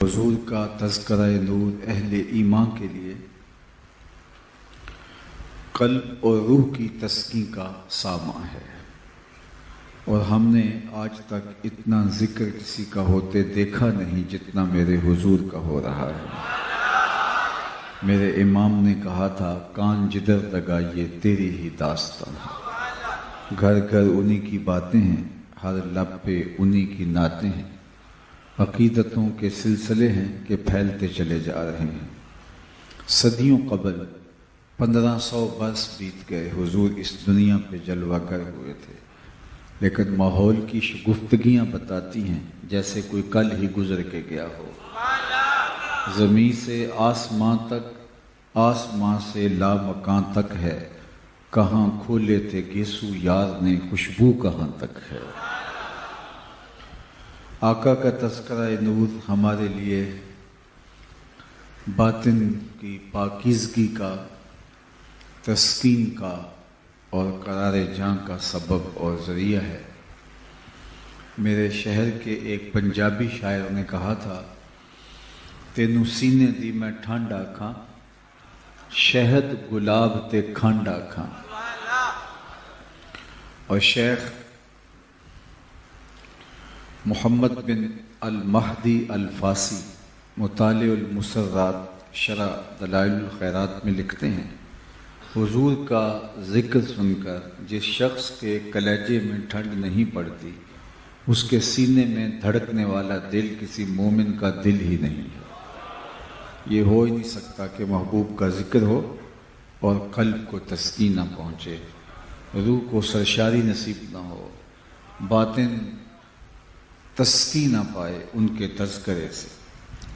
حضور کا تذکرہ نور اہل ایمان کے لیے قلب اور روح کی تسکین کا سامان ہے، اور ہم نے آج تک اتنا ذکر کسی کا ہوتے دیکھا نہیں جتنا میرے حضور کا ہو رہا ہے۔ میرے امام نے کہا تھا، کان جدھر لگائیے تیری ہی داستان ہے، گھر گھر انہی کی باتیں ہیں، ہر لب پہ انہی کی نعتیں ہیں، عقیدتوں کے سلسلے ہیں کہ پھیلتے چلے جا رہے ہیں۔ صدیوں قبل 1500 برس بیت گئے، حضور اس دنیا پہ جلوہ گر ہوئے تھے، لیکن ماحول کی شگفتگیاں بتاتی ہیں جیسے کوئی کل ہی گزر کے گیا ہو۔ زمین سے آسمان تک، آسمان سے لامکان تک ہے، کہاں کھولے تھے گیسو یار نے، خوشبو کہاں تک ہے۔ آقا کا تذکرہ نور ہمارے لیے باطن کی پاکیزگی کا، تسکین کا اور قرار جاں کا سبب اور ذریعہ ہے۔ میرے شہر کے ایک پنجابی شاعر نے کہا تھا، تینوں سینے دی میں ٹھانڈا کھاں، شہد گلاب تے کھانڈا کھاں۔ اور شیخ محمد بن المہدی الفاسی مطالع المسرات شرح دلائل الخیرات میں لکھتے ہیں، حضور کا ذکر سن کر جس شخص کے کلیجے میں ٹھنڈ نہیں پڑتی، اس کے سینے میں دھڑکنے والا دل کسی مومن کا دل ہی نہیں ہے۔ یہ ہو ہی نہیں سکتا کہ محبوب کا ذکر ہو اور قلب کو تسکین نہ پہنچے، روح کو سرشاری نصیب نہ ہو، باطن تسکین نہ پائے ان کے تذکرے سے۔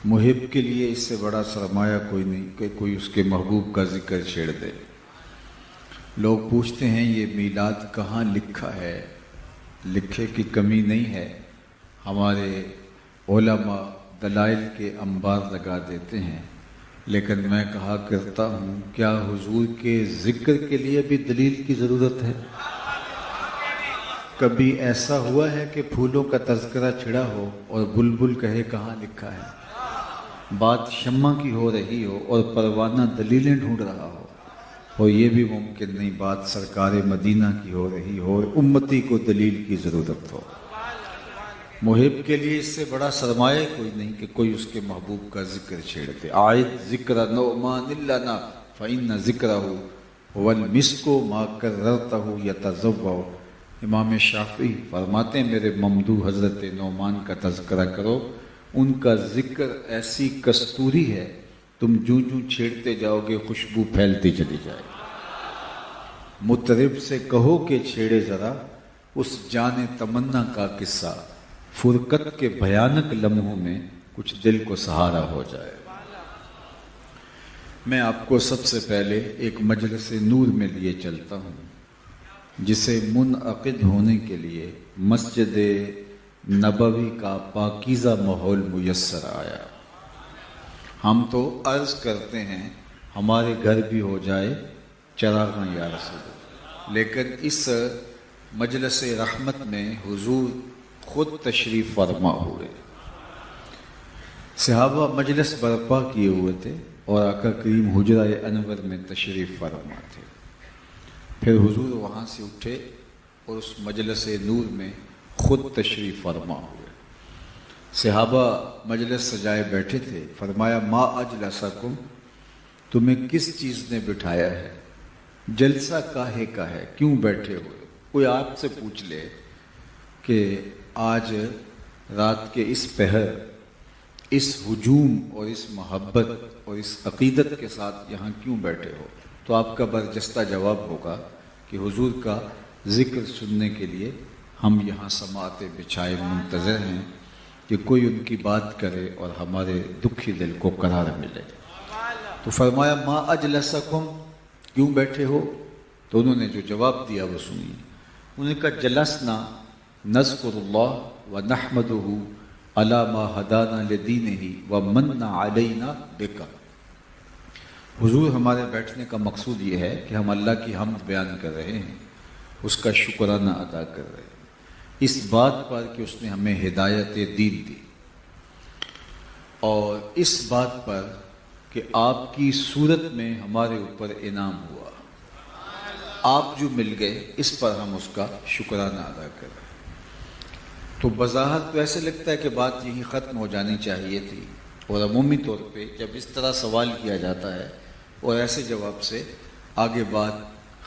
محب کے لیے اس سے بڑا سرمایہ کوئی نہیں کہ کوئی اس کے محبوب کا ذکر چھیڑ دے۔ لوگ پوچھتے ہیں یہ میلاد کہاں لکھا ہے؟ لکھے کی کمی نہیں ہے، ہمارے علماء دلائل کے انبار لگا دیتے ہیں، لیکن میں کہا کرتا ہوں، کیا حضور کے ذکر کے لیے بھی دلیل کی ضرورت ہے؟ کبھی ایسا ہوا ہے کہ پھولوں کا تذکرہ چھڑا ہو اور بلبل کہے کہاں لکھا ہے؟ بات شمع کی ہو رہی ہو اور پروانہ دلیلیں ڈھونڈ رہا ہو، اور یہ بھی ممکن نہیں بات سرکار مدینہ کی ہو رہی ہو اور امتی کو دلیل کی ضرورت ہو۔ محب کے لیے اس سے بڑا سرمایہ کوئی نہیں کہ کوئی اس کے محبوب کا ذکر چھیڑ دے۔ عائد ذکر نعمان لنا فإن ذکرہ والمسک ما کررتہ یتضوع۔ امام شافعی فرماتے ہیں، میرے ممدوح حضرت نعمان کا تذکرہ کرو، ان کا ذکر ایسی کستوری ہے، تم جوں جوں چھیڑتے جاؤ گے خوشبو پھیلتی چلی جائے گی۔ مطرب سے کہو کہ چھیڑے ذرا اس جان تمنا کا قصہ، فرقت کے بھیانک لمحوں میں کچھ دل کو سہارا ہو جائے۔ میں آپ کو سب سے پہلے ایک مجلس نور میں لیے چلتا ہوں جسے منعقد ہونے کے لیے مسجد نبوی کا پاکیزہ ماحول میسر آیا۔ ہم تو عرض کرتے ہیں ہمارے گھر بھی ہو جائے چراغاں یا رسول اللہ، لیکن اس مجلس رحمت میں حضور خود تشریف فرما ہوئے۔ صحابہ مجلس برپا کیے ہوئے تھے اور آقا کریم حجرہ انور میں تشریف فرما تھے۔ پھر حضور وہاں سے اٹھے اور اس مجلس نور میں خود تشریف فرما ہوئے۔ صحابہ مجلس سجائے بیٹھے تھے، فرمایا، ما اجلسکم، تمہیں کس چیز نے بٹھایا ہے؟ جلسہ کاہے کا ہے، کیوں بیٹھے ہوئے؟ کوئی آپ سے پوچھ لے کہ آج رات کے اس پہر، اس ہجوم اور اس محبت اور اس عقیدت کے ساتھ یہاں کیوں بیٹھے ہو، تو آپ کا برجستہ جواب ہوگا کہ حضور کا ذکر سننے کے لیے ہم یہاں سماعت بچھائے منتظر ہیں کہ کوئی ان کی بات کرے اور ہمارے دکھی دل کو قرار ملے۔ تو فرمایا، ما اجلسکم، کیوں بیٹھے ہو؟ تو انہوں نے جو جواب دیا وہ سنیے۔ انہوں نے کہا، جلسنا نذکر اللہ ونحمدہ علی ما ہدانا لدینہ ومن علینا بک۔ حضور ہمارے بیٹھنے کا مقصود یہ ہے کہ ہم اللہ کی حمد بیان کر رہے ہیں، اس کا شکرانہ ادا کر رہے ہیں، اس بات پر کہ اس نے ہمیں ہدایت دین دی، اور اس بات پر کہ آپ کی صورت میں ہمارے اوپر انعام ہوا، آپ جو مل گئے، اس پر ہم اس کا شکرانہ ادا کریں۔ تو بظاہر تو ایسے لگتا ہے کہ بات یہی ختم ہو جانی چاہیے تھی، اور عمومی طور پہ جب اس طرح سوال کیا جاتا ہے اور ایسے جواب سے آگے بات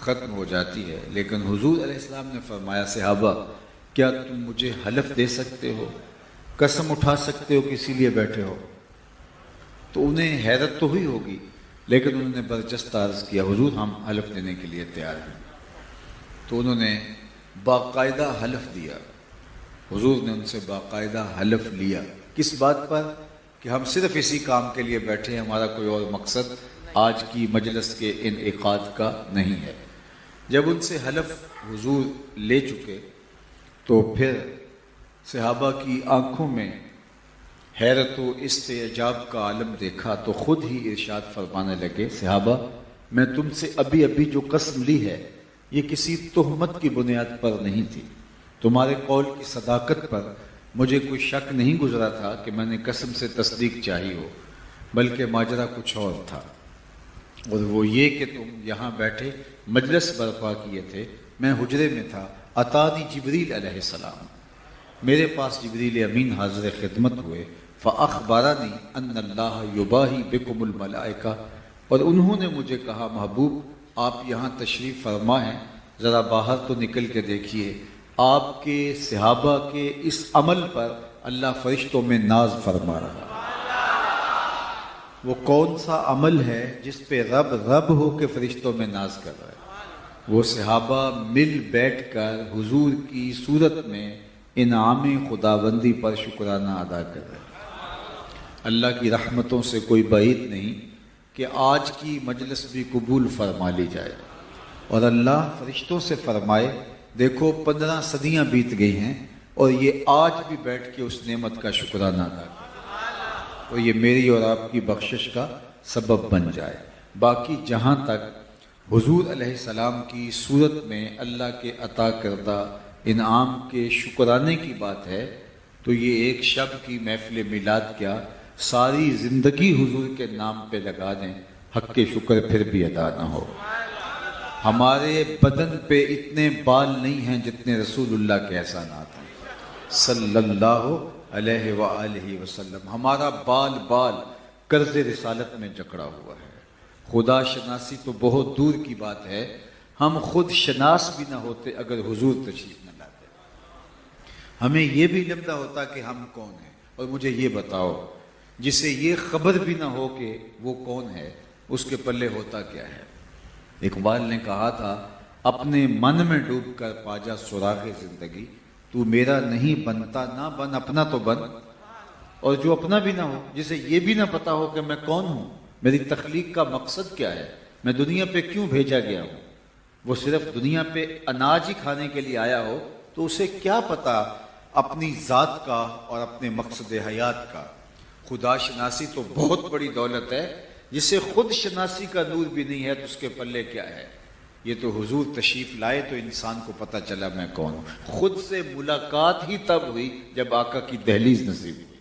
ختم ہو جاتی ہے، لیکن حضور علیہ السلام نے فرمایا صحابہ کیا تم مجھے حلف دے سکتے ہو، قسم اٹھا سکتے ہو کہ اسی لیے بیٹھے ہو؟ تو انہیں حیرت تو ہوئی ہوگی، لیکن انہوں نے برجستہ عرض کیا حضور ہم حلف دینے کے لیے تیار ہیں۔ تو انہوں نے باقاعدہ حلف دیا، حضور نے ان سے باقاعدہ حلف لیا، کس بات پر؟ کہ ہم صرف اسی کام کے لیے بیٹھے ہیں، ہمارا کوئی اور مقصد آج کی مجلس کے انعقاد کا نہیں ہے۔ جب ان سے حلف حضور لے چکے تو پھر صحابہ کی آنکھوں میں حیرت و استعجاب کا عالم دیکھا تو خود ہی ارشاد فرمانے لگے صحابہ میں تم سے ابھی جو قسم لی ہے یہ کسی تہمت کی بنیاد پر نہیں تھی، تمہارے قول کی صداقت پر مجھے کوئی شک نہیں گزرا تھا کہ میں نے قسم سے تصدیق چاہی ہو، بلکہ ماجرا کچھ اور تھا، اور وہ یہ کہ تم یہاں بیٹھے مجلس برپا کیے تھے، میں حجرے میں تھا، اتانی جبریل علیہ السلام، میرے پاس جبریل امین حاضر خدمت ہوئے، فاخبرنی ان اللہ یباہی بکم الملائکہ، اور انہوں نے مجھے کہا محبوب آپ یہاں تشریف فرما ہیں، ذرا باہر تو نکل کے دیکھیے، آپ کے صحابہ کے اس عمل پر اللہ فرشتوں میں ناز فرما رہا۔ وہ کون سا عمل ہے جس پہ رب ہو کے فرشتوں میں ناز کر رہا ہے؟ وہ صحابہ مل بیٹھ کر حضور کی صورت میں انعام خداوندی پر شکرانہ ادا کر رہے ہیں۔ اللہ کی رحمتوں سے کوئی بعید نہیں کہ آج کی مجلس بھی قبول فرما لی جائے، اور اللہ فرشتوں سے فرمائے دیکھو 15 صدیاں بیت گئی ہیں اور یہ آج بھی بیٹھ کے اس نعمت کا شکرانہ ادا کرے، اور یہ میری اور آپ کی بخشش کا سبب بن جائے۔ باقی جہاں تک حضور علیہ السلام کی صورت میں اللہ کے عطا کردہ انعام کے شکرانے کی بات ہے تو یہ ایک شب کی محفل میلاد کیا، ساری زندگی حضور کے نام پہ لگا دیں، حق کے شکر پھر بھی ادا نہ ہو۔ ہمارے بدن پہ اتنے بال نہیں ہیں جتنے رسول اللہ کے احسانات ہیں صلی اللہ علیہ وآلہ وسلم۔ ہمارا بال قرض رسالت میں جکڑا ہوا ہے، خدا شناسی تو بہت دور کی بات ہے، ہم خود شناس بھی نہ ہوتے اگر حضور تشریف نہ لاتے، ہمیں یہ بھی لمدہ ہوتا کہ ہم کون ہیں۔ اور مجھے یہ بتاؤ جسے یہ خبر بھی نہ ہو کہ وہ کون ہے اس کے پلے ہوتا کیا ہے؟ اقبال نے کہا تھا اپنے من میں ڈوب کر پاجا سراغ زندگی، تو میرا نہیں بنتا نہ بن اپنا تو بن، اور جو اپنا بھی نہ ہو، جسے یہ بھی نہ پتا ہو کہ میں کون ہوں، میری تخلیق کا مقصد کیا ہے، میں دنیا پہ کیوں بھیجا گیا ہوں، وہ صرف دنیا پہ اناج ہی کھانے کے لیے آیا ہو تو اسے کیا پتا اپنی ذات کا اور اپنے مقصد حیات کا۔ خدا شناسی تو بہت بڑی دولت ہے، جسے خود شناسی کا نور بھی نہیں ہے تو اس کے پلے کیا ہے؟ یہ تو حضور تشریف لائے تو انسان کو پتہ چلا میں کون ہوں۔ خود سے ملاقات ہی تب ہوئی جب آقا کی دہلیز نصیب ہوئی،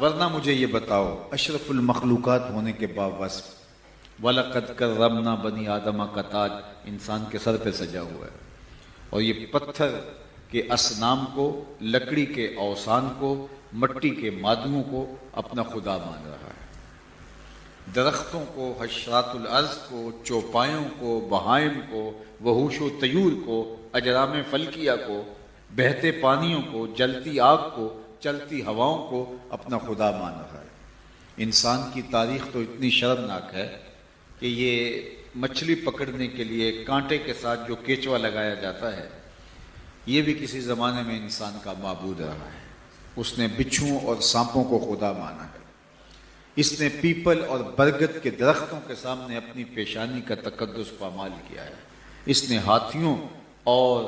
ورنہ مجھے یہ بتاؤ اشرف المخلوقات ہونے کے باوصف وَلَقَدْ كَرَّمْنَا بَنِي آدَمَ کا تاج انسان کے سر پہ سجا ہوا ہے، اور یہ پتھر کے اصنام کو، لکڑی کے اوثان کو، مٹی کے مادموں کو اپنا خدا مان رہا ہے، درختوں کو، حشرات الارض کو، چوپایوں کو، بہائم کو، وحوش و طیور کو، اجرام فلکیہ کو، بہتے پانیوں کو، جلتی آگ کو، چلتی ہواؤں کو اپنا خدا مان رہا ہے۔ انسان کی تاریخ تو اتنی شرمناک ہے کہ یہ مچھلی پکڑنے کے لیے کانٹے کے ساتھ جو کیچوا لگایا جاتا ہے یہ بھی کسی زمانے میں انسان کا معبود رہا ہے، اس نے بچھوؤں اور سانپوں کو خدا مانا ہے، اس نے پیپل اور برگد کے درختوں کے سامنے اپنی پیشانی کا تقدس پامال کیا ہے، اس نے ہاتھیوں اور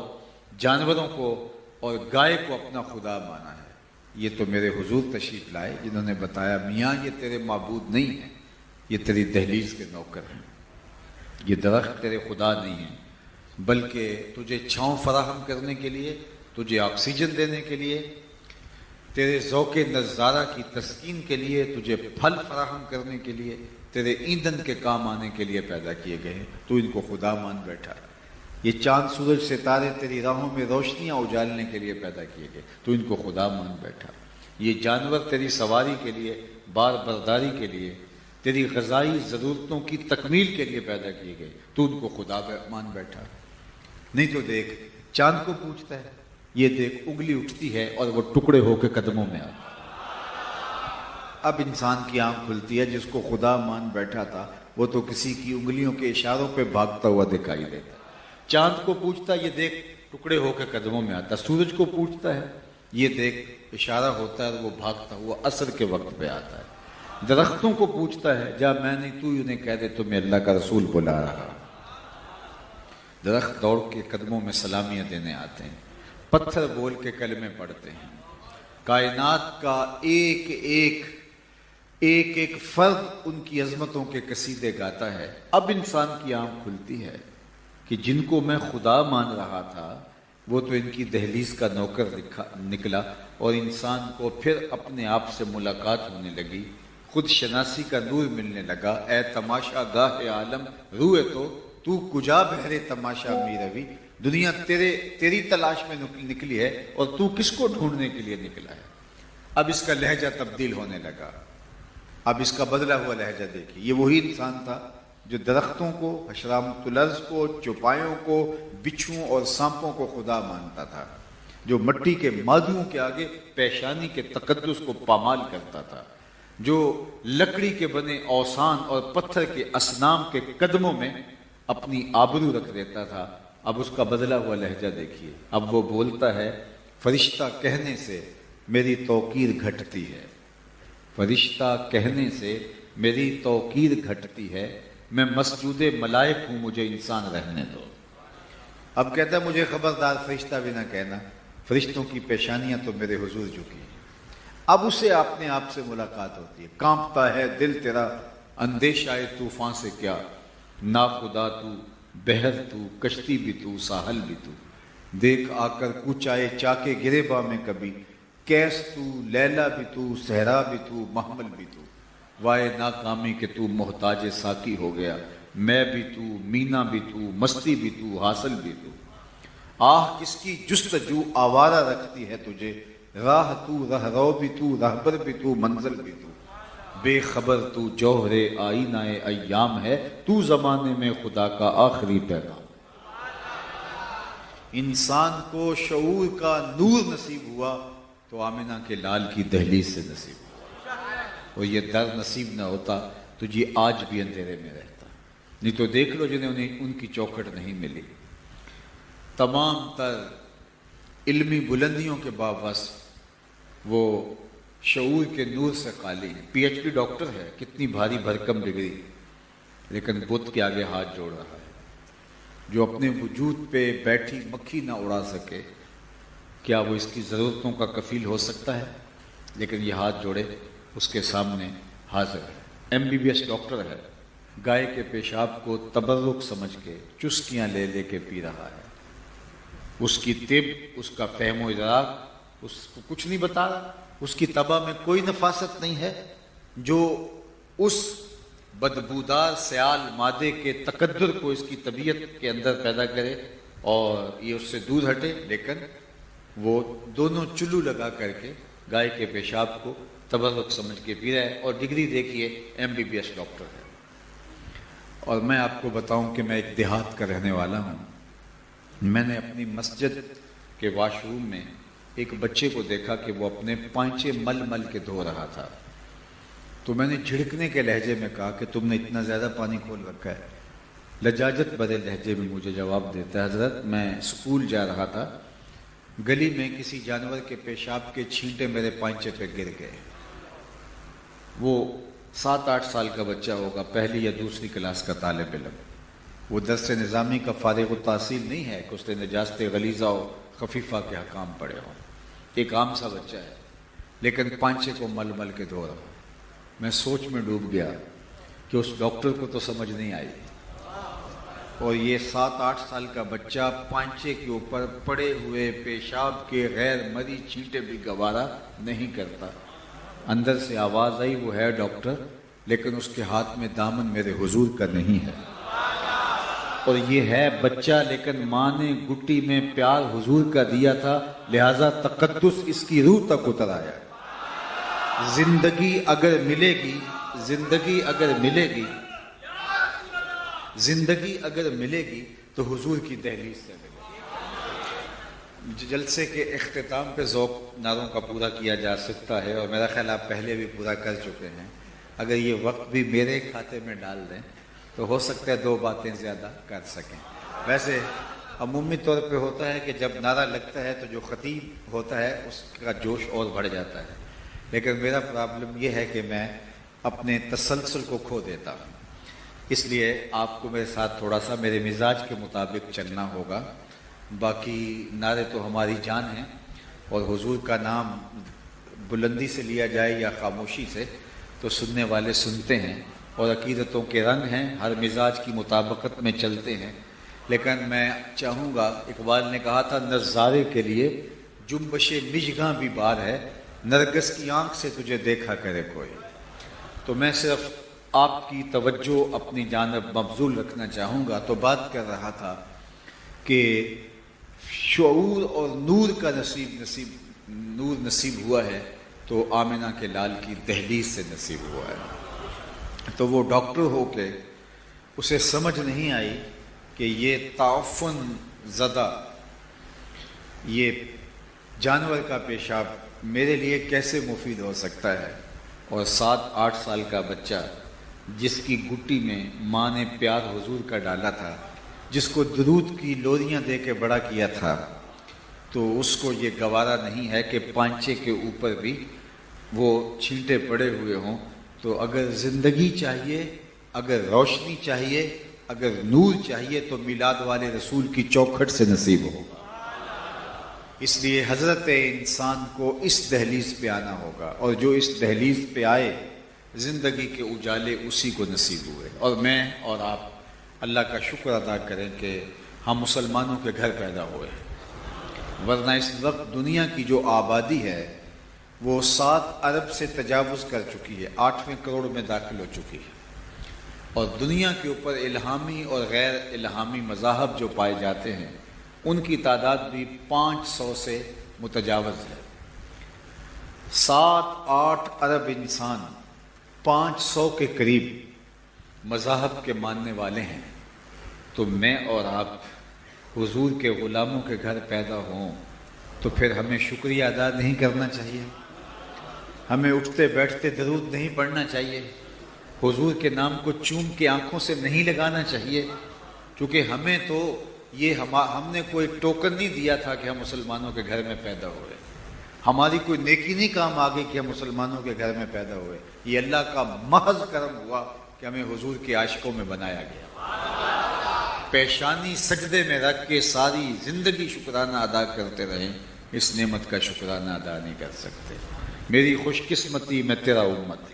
جانوروں کو اور گائے کو اپنا خدا مانا ہے۔ یہ تو میرے حضور تشریف لائے جنہوں نے بتایا میاں یہ تیرے معبود نہیں ہیں، یہ تیری دہلیز کے نوکر ہیں، یہ درخت تیرے خدا نہیں ہیں، بلکہ تجھے چھاؤں فراہم کرنے کے لیے، تجھے آکسیجن دینے کے لیے، تیرے ذوق نظارہ کی تسکین کے لیے، تجھے پھل فراہم کرنے کے لیے، تیرے ایندھن کے کام آنے کے لیے پیدا کیے گئے ہیں، تو ان کو خدا مان بیٹھا۔ یہ چاند سورج ستارے تیری راہوں میں روشنیاں اجالنے کے لیے پیدا کیے گئے، تو ان کو خدا مان بیٹھا۔ یہ جانور تیری سواری کے لیے، بار برداری کے لیے، تیری غذائی ضرورتوں کی تکمیل کے لیے پیدا کیے گئے، تو ان کو خدا مان بیٹھا۔ نہیں تو دیکھ، چاند کو پوچھتا ہے، یہ دیکھ انگلی اٹھتی ہے اور وہ ٹکڑے ہو کے قدموں میں آتا۔ اب انسان کی آنکھ کھلتی ہے، جس کو خدا مان بیٹھا تھا وہ تو کسی کی انگلیوں کے اشاروں پہ بھاگتا ہوا دکھائی دیتا۔ چاند کو پوچھتا ہے، یہ دیکھ ٹکڑے ہو کے قدموں میں آتا۔ سورج کو پوچھتا ہے، یہ دیکھ اشارہ ہوتا ہے اور وہ بھاگتا ہوا عصر کے وقت پہ آتا ہے۔ درختوں کو پوچھتا ہے، جا میں نہیں تو انہیں کہہ دے تمہیں اللہ کا رسول بلا رہا۔ درخت دوڑ کے قدموں میں سلامیاں دینے آتے ہیں، پتھر بول کے کلمے پڑھتے ہیں، کائنات کا ایک ایک فرد ان کی عظمتوں کے قصیدے گاتا ہے۔ اب انسان کی آنکھ کھلتی ہے کہ جن کو میں خدا مان رہا تھا وہ تو ان کی دہلیز کا نوکر نکلا، اور انسان کو پھر اپنے آپ سے ملاقات ہونے لگی، خود شناسی کا نور ملنے لگا۔ اے تماشا گاہ عالم روئے تو کجا بہرے تماشا می روی، دنیا تیری تلاش میں نکلی ہے اور تو کس کو ڈھونڈنے کے لیے نکلا ہے۔ اب اس کا لہجہ تبدیل ہونے لگا، اب اس کا بدلا ہوا لہجہ دیکھیے۔ یہ وہی انسان تھا جو درختوں کو، حشرات الارض کو، چوپایوں کو، بچھوؤں اور سانپوں کو خدا مانتا تھا، جو مٹی کے مادوں کے آگے پیشانی کے تقدس کو پامال کرتا تھا، جو لکڑی کے بنے اوثان اور پتھر کے اصنام کے قدموں میں اپنی آبرو رکھ دیتا تھا۔ اب اس کا بدلا ہوا لہجہ دیکھیے، اب وہ بولتا ہے، فرشتہ کہنے سے میری توقیر گھٹتی ہے، فرشتہ کہنے سے میری توقیر گھٹتی ہے، میں مسجود ملائک ہوں، مجھے انسان رہنے دو۔ اب کہتا ہے مجھے خبردار فرشتہ بھی نہ کہنا، فرشتوں کی پیشانیاں تو میرے حضور جھکی ہیں۔ اب اسے اپنے آپ سے ملاقات ہوتی ہے، کانپتا ہے دل تیرا اندیشہ طوفان سے کیا، نا خدا تو، بحر تو، کشتی بھی تو، ساحل بھی تو، دیکھ آ کر کچھ آئے چاکے گریباں میں کبھی، کیس تو، لیلا بھی تو، صحرا بھی تو، محمل بھی تو، وائے ناکامی کہ تو محتاج ساقی ہو گیا، میں بھی تو، مینا بھی تو، مستی بھی تو، حاصل بھی تو، آہ کس کی جستجو آوارہ رکھتی ہے تجھے، راہ تو، رہرو بھی تو، رہبر بھی تو، منزل بھی تو، بے خبر تو جوہر آئینہ ایام ہے، تو زمانے میں خدا کا آخری پیغام۔ انسان کو شعور کا نور نصیب ہوا تو آمنہ کے لال کی دہلیز سے نصیب ہوا، اور یہ در نصیب نہ ہوتا تو یہ آج بھی اندھیرے میں رہتا۔ نہیں تو دیکھ لو جنہیں ان کی چوکھٹ نہیں ملی، تمام تر علمی بلندیوں کے باوصف وہ شعور کے نور سے خالی ہیں۔ پی ایچ ڈی ڈاکٹر ہے، کتنی بھاری بھرکم ڈگری، لیکن بت کے آگے ہاتھ جوڑ رہا ہے۔ جو اپنے وجود پہ بیٹھی مکھی نہ اڑا سکے، کیا وہ اس کی ضرورتوں کا کفیل ہو سکتا ہے؟ لیکن یہ ہاتھ جوڑے اس کے سامنے حاضر ہے۔ M B B S doctor ہے، گائے کے پیشاب کو تبرک سمجھ کے چسکیاں لے لے کے پی رہا ہے۔ اس کی طب، اس کا فہم و ادراک اس کو کچھ نہیں بتا رہا، اس کی طبع میں کوئی نفاست نہیں ہے جو اس بدبودار سیال مادے کے تقدر کو اس کی طبیعت کے اندر پیدا کرے اور یہ اس سے دور ہٹے، لیکن وہ دونوں چلو لگا کر کے گائے کے پیشاب کو تبرک سمجھ کے پی رہا ہے، اور ڈگری دیکھیے M B B S doctor ہے۔ اور میں آپ کو بتاؤں کہ میں ایک دیہات کا رہنے والا ہوں۔ میں نے اپنی مسجد کے واش روم میں ایک بچے کو دیکھا کہ وہ اپنے پانچے مل مل کے دھو رہا تھا، تو میں نے جھڑکنے کے لہجے میں کہا کہ تم نے اتنا زیادہ پانی کھول رکھا ہے۔ لجاجت بھرے لہجے میں مجھے جواب دیتا ہے، حضرت میں اسکول جا رہا تھا، گلی میں کسی جانور کے پیشاب کے چھینٹے میرے پانچے پہ گر گئے۔ وہ 7-8 سال کا بچہ ہوگا، پہلی یا دوسری کلاس کا طالب علم، وہ درس نظامی کا فارغ التحصیل نہیں ہے کہ اس نے نجاست غلیظہ و خفیفہ کے حکام پڑھے ہوں، ایک عام سا بچہ ہے، لیکن پانچے کو مل مل کے دھو رہا۔ میں سوچ میں ڈوب گیا کہ اس ڈاکٹر کو تو سمجھ نہیں آئی، اور یہ 7-8 سال کا بچہ پانچے کے اوپر پڑے ہوئے پیشاب کے غیر مری چھینٹے بھی گوارا نہیں کرتا۔ اندر سے آواز آئی وہ ہے ڈاکٹر، لیکن اس کے ہاتھ میں دامن میرے حضور کا نہیں ہے، اور یہ ہے بچہ لیکن ماں نے گٹی میں پیار حضور کا دیا تھا، لہٰذا تقدس اس کی روح تک اتر آیا۔ زندگی اگر ملے گی، زندگی اگر ملے گی، زندگی اگر ملے گی تو حضور کی دہلیز سے ملے گی۔ جلسے کے اختتام پہ ذوق نعروں کا پورا کیا جا سکتا ہے، اور میرا خیال آپ پہلے بھی پورا کر چکے ہیں۔ اگر یہ وقت بھی میرے کھاتے میں ڈال دیں تو ہو سکتا ہے 2 باتیں زیادہ کر سکیں۔ ویسے عمومی طور پہ ہوتا ہے کہ جب نعرہ لگتا ہے تو جو خطیب ہوتا ہے اس کا جوش اور بڑھ جاتا ہے، لیکن میرا پرابلم یہ ہے کہ میں اپنے تسلسل کو کھو دیتا ہوں، اس لیے آپ کو میرے ساتھ تھوڑا سا میرے مزاج کے مطابق چلنا ہوگا۔ باقی نعرے تو ہماری جان ہیں، اور حضور کا نام بلندی سے لیا جائے یا خاموشی سے تو سننے والے سنتے ہیں، اور عقیدتوں کے رنگ ہیں، ہر مزاج کی مطابقت میں چلتے ہیں۔ لیکن میں چاہوں گا، اقبال نے کہا تھا نظارے کے لیے جنبش مژگاں بھی بار ہے، نرگس کی آنکھ سے تجھے دیکھا کرے کوئی۔ تو میں صرف آپ کی توجہ اپنی جانب مبذول رکھنا چاہوں گا۔ تو بات کر رہا تھا کہ شعور اور نور کا نور نصیب ہوا ہے تو آمنہ کے لال کی دہلیز سے نصیب ہوا ہے۔ تو وہ ڈاکٹر ہو کے اسے سمجھ نہیں آئی کہ یہ تعفن زدہ، یہ جانور کا پیشاب میرے لیے کیسے مفید ہو سکتا ہے، اور 7-8 سال کا بچہ جس کی گٹی میں ماں نے پیار حضور کا ڈالا تھا، جس کو درود کی لوریاں دے کے بڑا کیا تھا، تو اس کو یہ گوارا نہیں ہے کہ پانچے کے اوپر بھی وہ چھینٹے پڑے ہوئے ہوں۔ تو اگر زندگی چاہیے، اگر روشنی چاہیے، اگر نور چاہیے تو میلاد والے رسول کی چوکھٹ سے نصیب ہو۔ اس لیے حضرت انسان کو اس دہلیز پہ آنا ہوگا، اور جو اس دہلیز پہ آئے زندگی کے اجالے اسی کو نصیب ہوئے۔ اور میں اور آپ اللہ کا شکر ادا کریں کہ ہم مسلمانوں کے گھر پیدا ہوئے، ورنہ اس وقت دنیا کی جو آبادی ہے وہ 7 ارب سے تجاوز کر چکی ہے، 8ویں کروڑ میں داخل ہو چکی ہے، اور دنیا کے اوپر الہامی اور غیر الہامی مذاہب جو پائے جاتے ہیں ان کی تعداد بھی 500 سے متجاوز ہے۔ 7-8 ارب انسان 500 کے قریب مذاہب کے ماننے والے ہیں، تو میں اور آپ حضور کے غلاموں کے گھر پیدا ہوں تو پھر ہمیں شکریہ ادا نہیں کرنا چاہیے؟ ہمیں اٹھتے بیٹھتے درود نہیں پڑھنا چاہیے؟ حضور کے نام کو چوم کے آنکھوں سے نہیں لگانا چاہیے؟ کیونکہ ہمیں تو یہ ہم نے کوئی ٹوکن نہیں دیا تھا کہ ہم مسلمانوں کے گھر میں پیدا ہوئے، ہماری کوئی نیکی نہیں کام آگے کہ ہم مسلمانوں کے گھر میں پیدا ہوئے، یہ اللہ کا محض کرم ہوا کہ ہمیں حضور کے عاشقوں میں بنایا گیا۔ پیشانی سجدے میں رکھ کے ساری زندگی شکرانہ ادا کرتے رہیں، اس نعمت کا شکرانہ ادا نہیں کر سکتے۔ میری خوش قسمتی میں تیرا امت،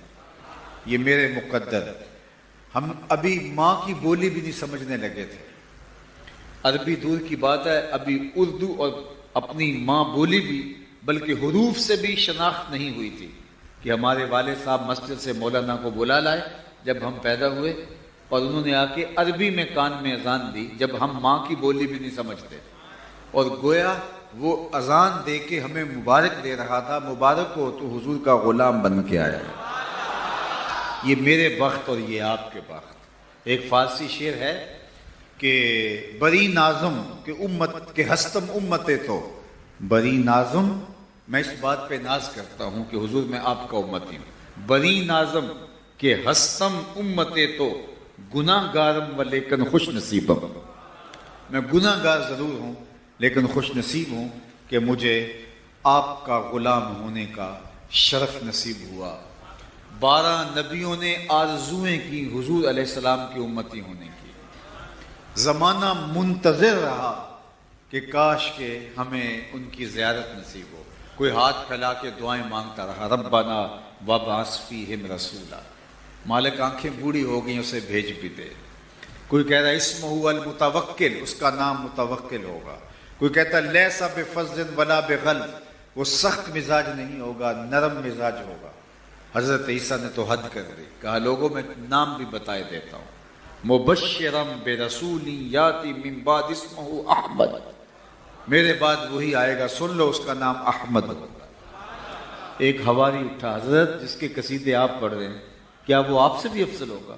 یہ میرے مقدر۔ ہم ابھی ماں کی بولی بھی نہیں سمجھنے لگے تھے، عربی دور کی بات ہے، ابھی اردو اور اپنی ماں بولی بھی بلکہ حروف سے بھی شناخت نہیں ہوئی تھی کہ ہمارے والد صاحب مسجد سے مولانا کو بلا لائے جب ہم پیدا ہوئے، اور انہوں نے آ کے عربی میں کان میں اذان دی جب ہم ماں کی بولی بھی نہیں سمجھتے، اور گویا وہ اذان دے کے ہمیں مبارک دے رہا تھا، مبارک ہو تو حضور کا غلام بن کے آیا ہے۔ یہ میرے بخت اور یہ آپ کے بخت۔ ایک فارسی شعر ہے کہ بری نازم کہ امت کے ہستم امتے تو، بری نازم، میں اس بات پہ ناز کرتا ہوں کہ حضور میں آپ کا امتی ہوں، بری نازم کہ ہستم امتے تو گناہ گارم و لیکن خوش نصیبم، میں گناہ گار ضرور ہوں لیکن خوش نصیب ہوں کہ مجھے آپ کا غلام ہونے کا شرف نصیب ہوا۔ 12 نبیوں نے آرزویں کی حضور علیہ السلام کی امتی ہونے کی، زمانہ منتظر رہا کہ کاش کہ ہمیں ان کی زیارت نصیب ہو، کوئی ہاتھ پھیلا کے دعائیں مانگتا رہا، ربنا وابعث فیہم رسولا، مالک آنکھیں بوڑھی ہو گئیں اسے بھیج بھی دے۔ کوئی کہہ رہا ہے اسمہ المتوکل، اس کا نام متوکل ہوگا. کوئی کہتا ہے لیس بفظ ولا بغلظ، وہ سخت مزاج نہیں ہوگا، نرم مزاج ہوگا. حضرت عیسیٰ نے تو حد کر دی، کہا لوگوں میں نام بھی بتائے دیتا ہوں، مبشرم برسول یاتی من بعد اسمہ احمد، میرے بعد وہی آئے گا، سن لو اس کا نام احمد ہوگا. ایک حواری اٹھا، حضرت جس کے قصیدے آپ پڑھ رہے ہیں کیا وہ آپ سے بھی افضل ہوگا؟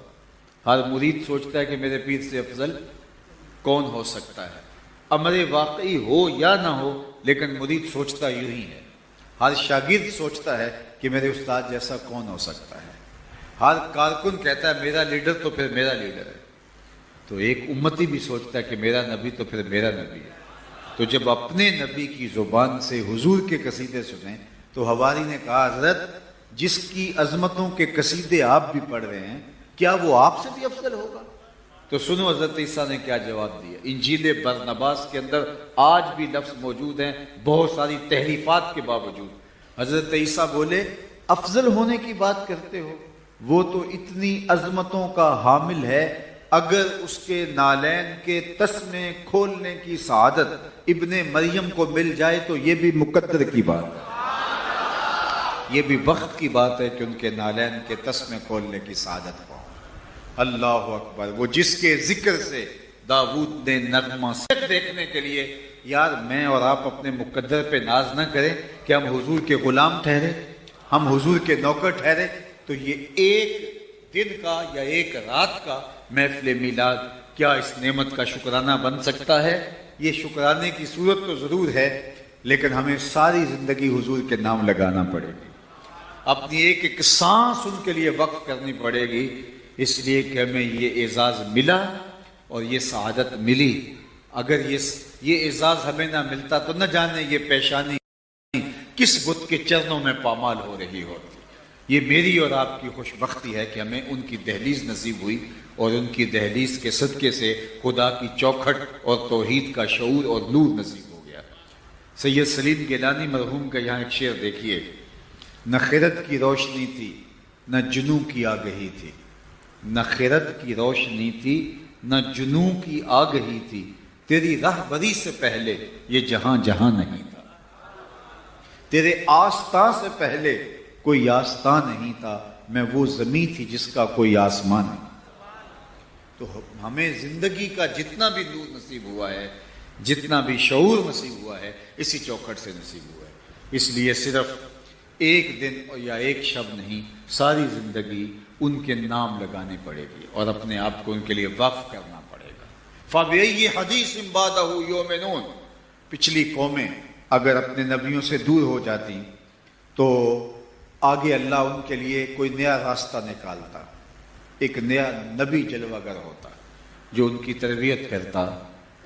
ہر مرید سوچتا ہے کہ میرے پیر سے افضل کون ہو سکتا ہے. امر واقعی ہو یا نہ ہو، لیکن مرید سوچتا یوں ہی ہے. ہر شاگرد سوچتا ہے کہ میرے استاد جیسا کون ہو سکتا ہے. ہر کارکن کہتا ہے میرا لیڈر تو پھر میرا لیڈر ہے. تو ایک امتی بھی سوچتا ہے کہ میرا نبی تو پھر میرا نبی ہے. تو جب اپنے نبی کی زبان سے حضور کے قصیدے سنیں تو حواری نے کہا حضرت جس کی عظمتوں کے قصیدے آپ بھی پڑھ رہے ہیں کیا وہ آپ سے بھی افضل ہوگا؟ تو سنو حضرت عیسیٰ نے کیا جواب دیا. انجیل برنباس کے اندر آج بھی لفظ موجود ہیں بہت ساری تحریفات کے باوجود. حضرت عیسیٰ بولے افضل ہونے کی بات کرتے ہو، وہ تو اتنی عظمتوں کا حامل ہے، اگر اس کے نالین کے تسمے کھولنے کی سعادت ابن مریم کو مل جائے تو یہ بھی مقدر کی بات ہے، یہ بھی وقت کی بات ہے کہ ان کے نالین کے تسمے کھولنے کی سعادت پاؤ. اللہ اکبر. وہ جس کے ذکر سے داؤد نے نغمہ دیکھنے کے لیے. یار میں اور آپ اپنے مقدر پہ ناز نہ کریں کہ ہم حضور کے غلام ٹھہرے، ہم حضور کے نوکر ٹھہرے. تو یہ ایک دن کا یا ایک رات کا محفل میلاد کیا اس نعمت کا شکرانہ بن سکتا ہے؟ یہ شکرانے کی صورت تو ضرور ہے، لیکن ہمیں ساری زندگی حضور کے نام لگانا پڑے گی، اپنی ایک ایک سانس ان کے لیے وقف کرنی پڑے گی، اس لیے کہ ہمیں یہ اعزاز ملا اور یہ سعادت ملی. اگر یہ اعزاز ہمیں نہ ملتا تو نہ جانے یہ پیشانی کس بت کے چرنوں میں پامال ہو رہی ہوتی. یہ میری اور آپ کی خوش بختی ہے کہ ہمیں ان کی دہلیز نصیب ہوئی، اور ان کی دہلیز کے صدقے سے خدا کی چوکھٹ اور توحید کا شعور اور نور نصیب ہو گیا. سید سلیم گیلانی مرحوم کا یہاں ایک شعر دیکھیے. نہ خرد کی روشنی تھی نہ جنوں کی آگہی تھی، نہ خرد کی روشنی تھی نہ جنوں کی آگہی تھی، تیری رہبری سے پہلے یہ جہاں جہاں نہیں تھا، تیرے آستاں سے پہلے کوئی آستاں نہیں تھا، میں وہ زمین تھی جس کا کوئی آسمان نہیں. تو ہمیں زندگی کا جتنا بھی نور نصیب ہوا ہے، جتنا بھی شعور نصیب ہوا ہے، اسی چوکھٹ سے نصیب ہوا ہے. اس لیے صرف ایک دن یا ایک شب نہیں، ساری زندگی ان کے نام لگانے پڑے گی اور اپنے آپ کو ان کے لیے وقف کرنا پڑے گا. فَبِأَيِّ حَدِيثٍ بَعْدَهُ يُؤْمِنُونَ. پچھلی قومیں اگر اپنے نبیوں سے دور ہو جاتی تو آگے اللہ ان کے لیے کوئی نیا راستہ نکالتا، ایک نیا نبی جلوہ گر ہوتا جو ان کی تربیت کرتا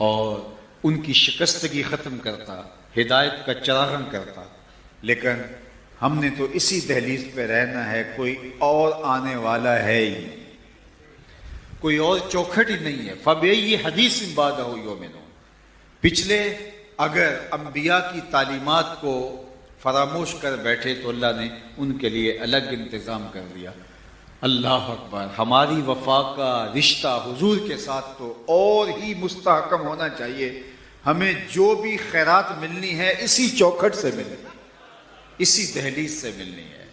اور ان کی شکستگی ختم کرتا، ہدایت کا چراغاں کرتا. لیکن ہم نے تو اسی دہلیز پہ رہنا ہے، کوئی اور آنے والا ہے ہی نہیں، کوئی اور چوکھٹ ہی نہیں ہے. فَبِأَيِّ حَدِيثٍ بَعْدَهُ يُؤْمِنُونَ. پچھلے اگر انبیاء کی تعلیمات کو فراموش کر بیٹھے تو اللہ نے ان کے لیے الگ انتظام کر دیا. اللہ اکبر. ہماری وفا کا رشتہ حضور کے ساتھ تو اور ہی مستحکم ہونا چاہیے. ہمیں جو بھی خیرات ملنی ہے اسی چوکھٹ سے ملنی ہے، اسی دہلیز سے ملنی ہے.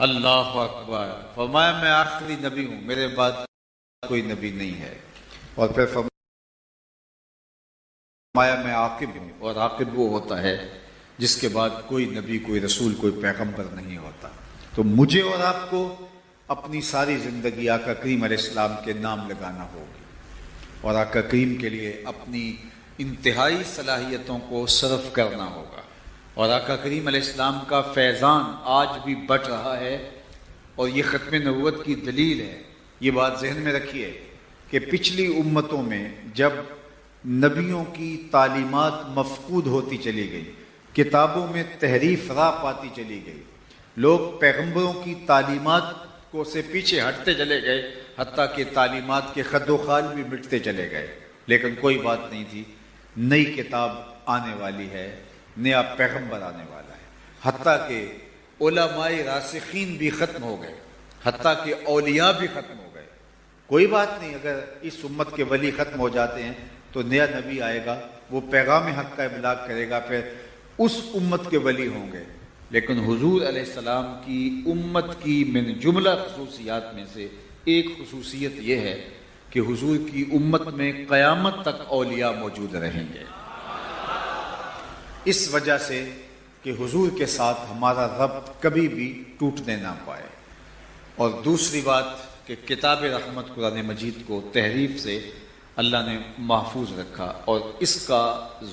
اللہ اکبر. فرمایا میں آخری نبی ہوں، میرے بعد کوئی نبی نہیں ہے. اور پھر فرمایا میں عاقب ہوں، اور عاقب وہ ہوتا ہے جس کے بعد کوئی نبی، کوئی رسول، کوئی پیغمبر نہیں ہوتا. تو مجھے اور آپ کو اپنی ساری زندگی آقا کریم علیہ السلام کے نام لگانا ہوگی اور آقا کریم کے لیے اپنی انتہائی صلاحیتوں کو صرف کرنا ہوگا. اور آقا کریم علیہ السلام کا فیضان آج بھی بٹ رہا ہے اور یہ ختم نبوت کی دلیل ہے. یہ بات ذہن میں رکھیے کہ پچھلی امتوں میں جب نبیوں کی تعلیمات مفقود ہوتی چلی گئی، کتابوں میں تحریف راہ پاتی چلی گئی، لوگ پیغمبروں کی تعلیمات کو سے پیچھے ہٹتے چلے گئے، حتیٰ کہ تعلیمات کے خد و خال بھی مٹتے چلے گئے. لیکن کوئی بات نہیں تھی، نئی کتاب آنے والی ہے، نیا پیغمبر آنے والا ہے. حتیٰ کہ علماء راسخین بھی ختم ہو گئے، حتیٰ کہ اولیاء بھی ختم ہو گئے. کوئی بات نہیں، اگر اس امت کے ولی ختم ہو جاتے ہیں تو نیا نبی آئے گا، وہ پیغام حق کا ابلاغ کرے گا، پھر اس امت کے ولی ہوں گے۔ لیکن حضور علیہ السلام کی امت کی من جملہ خصوصیات میں سے ایک خصوصیت یہ ہے کہ حضور کی امت میں قیامت تک اولیاء موجود رہیں گے، اس وجہ سے کہ حضور کے ساتھ ہمارا ربط کبھی بھی ٹوٹنے نہ پائے۔ اور دوسری بات کہ کتاب رحمت قرآن مجید کو تحریف سے اللہ نے محفوظ رکھا اور اس کا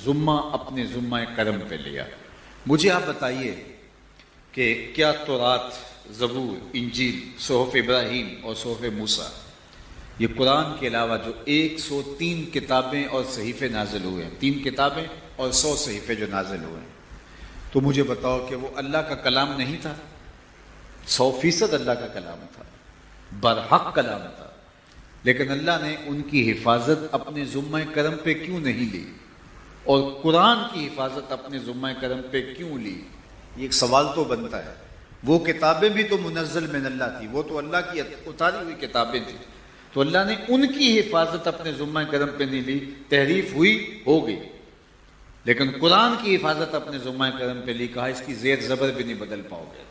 ذمہ اپنے ذمہ کرم پہ لیا۔ مجھے آپ بتائیے کہ کیا تورات، زبور، انجیل، صحف ابراہیم اور صحف موسیٰ، یہ قرآن کے علاوہ جو 103 کتابیں اور صحیفے نازل ہوئے ہیں، 3 کتابیں اور 100 صحیفے جو نازل ہوئے ہیں، تو مجھے بتاؤ کہ وہ اللہ کا کلام نہیں تھا؟ 100% اللہ کا کلام تھا، برحق کلام تھا، لیکن اللہ نے ان کی حفاظت اپنے ذمہ کرم پہ کیوں نہیں لی؟ اور قرآن کی حفاظت اپنے ذمہ کرم پہ کیوں لی؟ یہ ایک سوال تو بنتا ہے۔ وہ کتابیں بھی تو منزل من اللہ تھی، وہ تو اللہ کی اتاری ہوئی کتابیں تھیں، تو اللہ نے ان کی حفاظت اپنے ذمہ کرم پہ نہیں لی، تحریف ہوئی، ہو گئی، لیکن قرآن کی حفاظت اپنے ذمہ کرم پہ لی، کہا اس کی زیر زبر بھی نہیں بدل پاؤ گے۔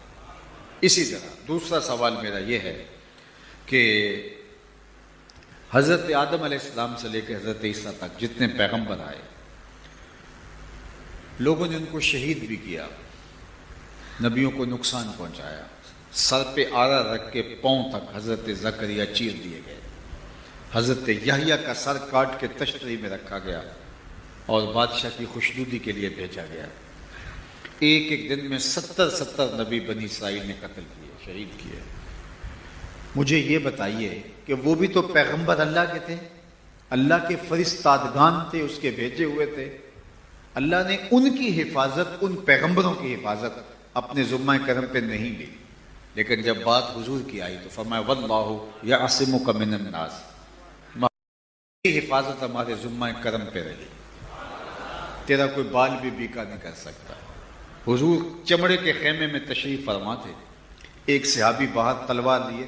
اسی طرح دوسرا سوال میرا یہ ہے کہ حضرت آدم علیہ السلام سے لے کے حضرت عیسیٰ تک جتنے پیغمبر آئے، لوگوں نے ان کو شہید بھی کیا، نبیوں کو نقصان پہنچایا، سر پہ آرا رکھ کے پاؤں تک حضرت زکریا چیر دیے گئے، حضرت یحییٰ کا سر کاٹ کے تشتری میں رکھا گیا اور بادشاہ کی خوشنودی کے لیے بھیجا گیا۔ ایک ایک دن میں 70 نبی بنی اسرائیل نے قتل کیے، شہید کیے۔ مجھے یہ بتائیے کہ وہ بھی تو پیغمبر اللہ کے تھے، اللہ کے فرستادگان تھے، اس کے بھیجے ہوئے تھے، اللہ نے ان کی حفاظت، ان پیغمبروں کی حفاظت اپنے ذمہ کرم پہ نہیں لی، لیکن جب بات حضور کی آئی تو فرمایا واللہ یعصمک من الناس، کی حفاظت ہمارے ذمہ کرم پہ رہی، تیرا کوئی بال بھی بیکا نہیں کر سکتا۔ حضور چمڑے کے خیمے میں تشریف فرما تھے، ایک صحابی باہر تلوار لیے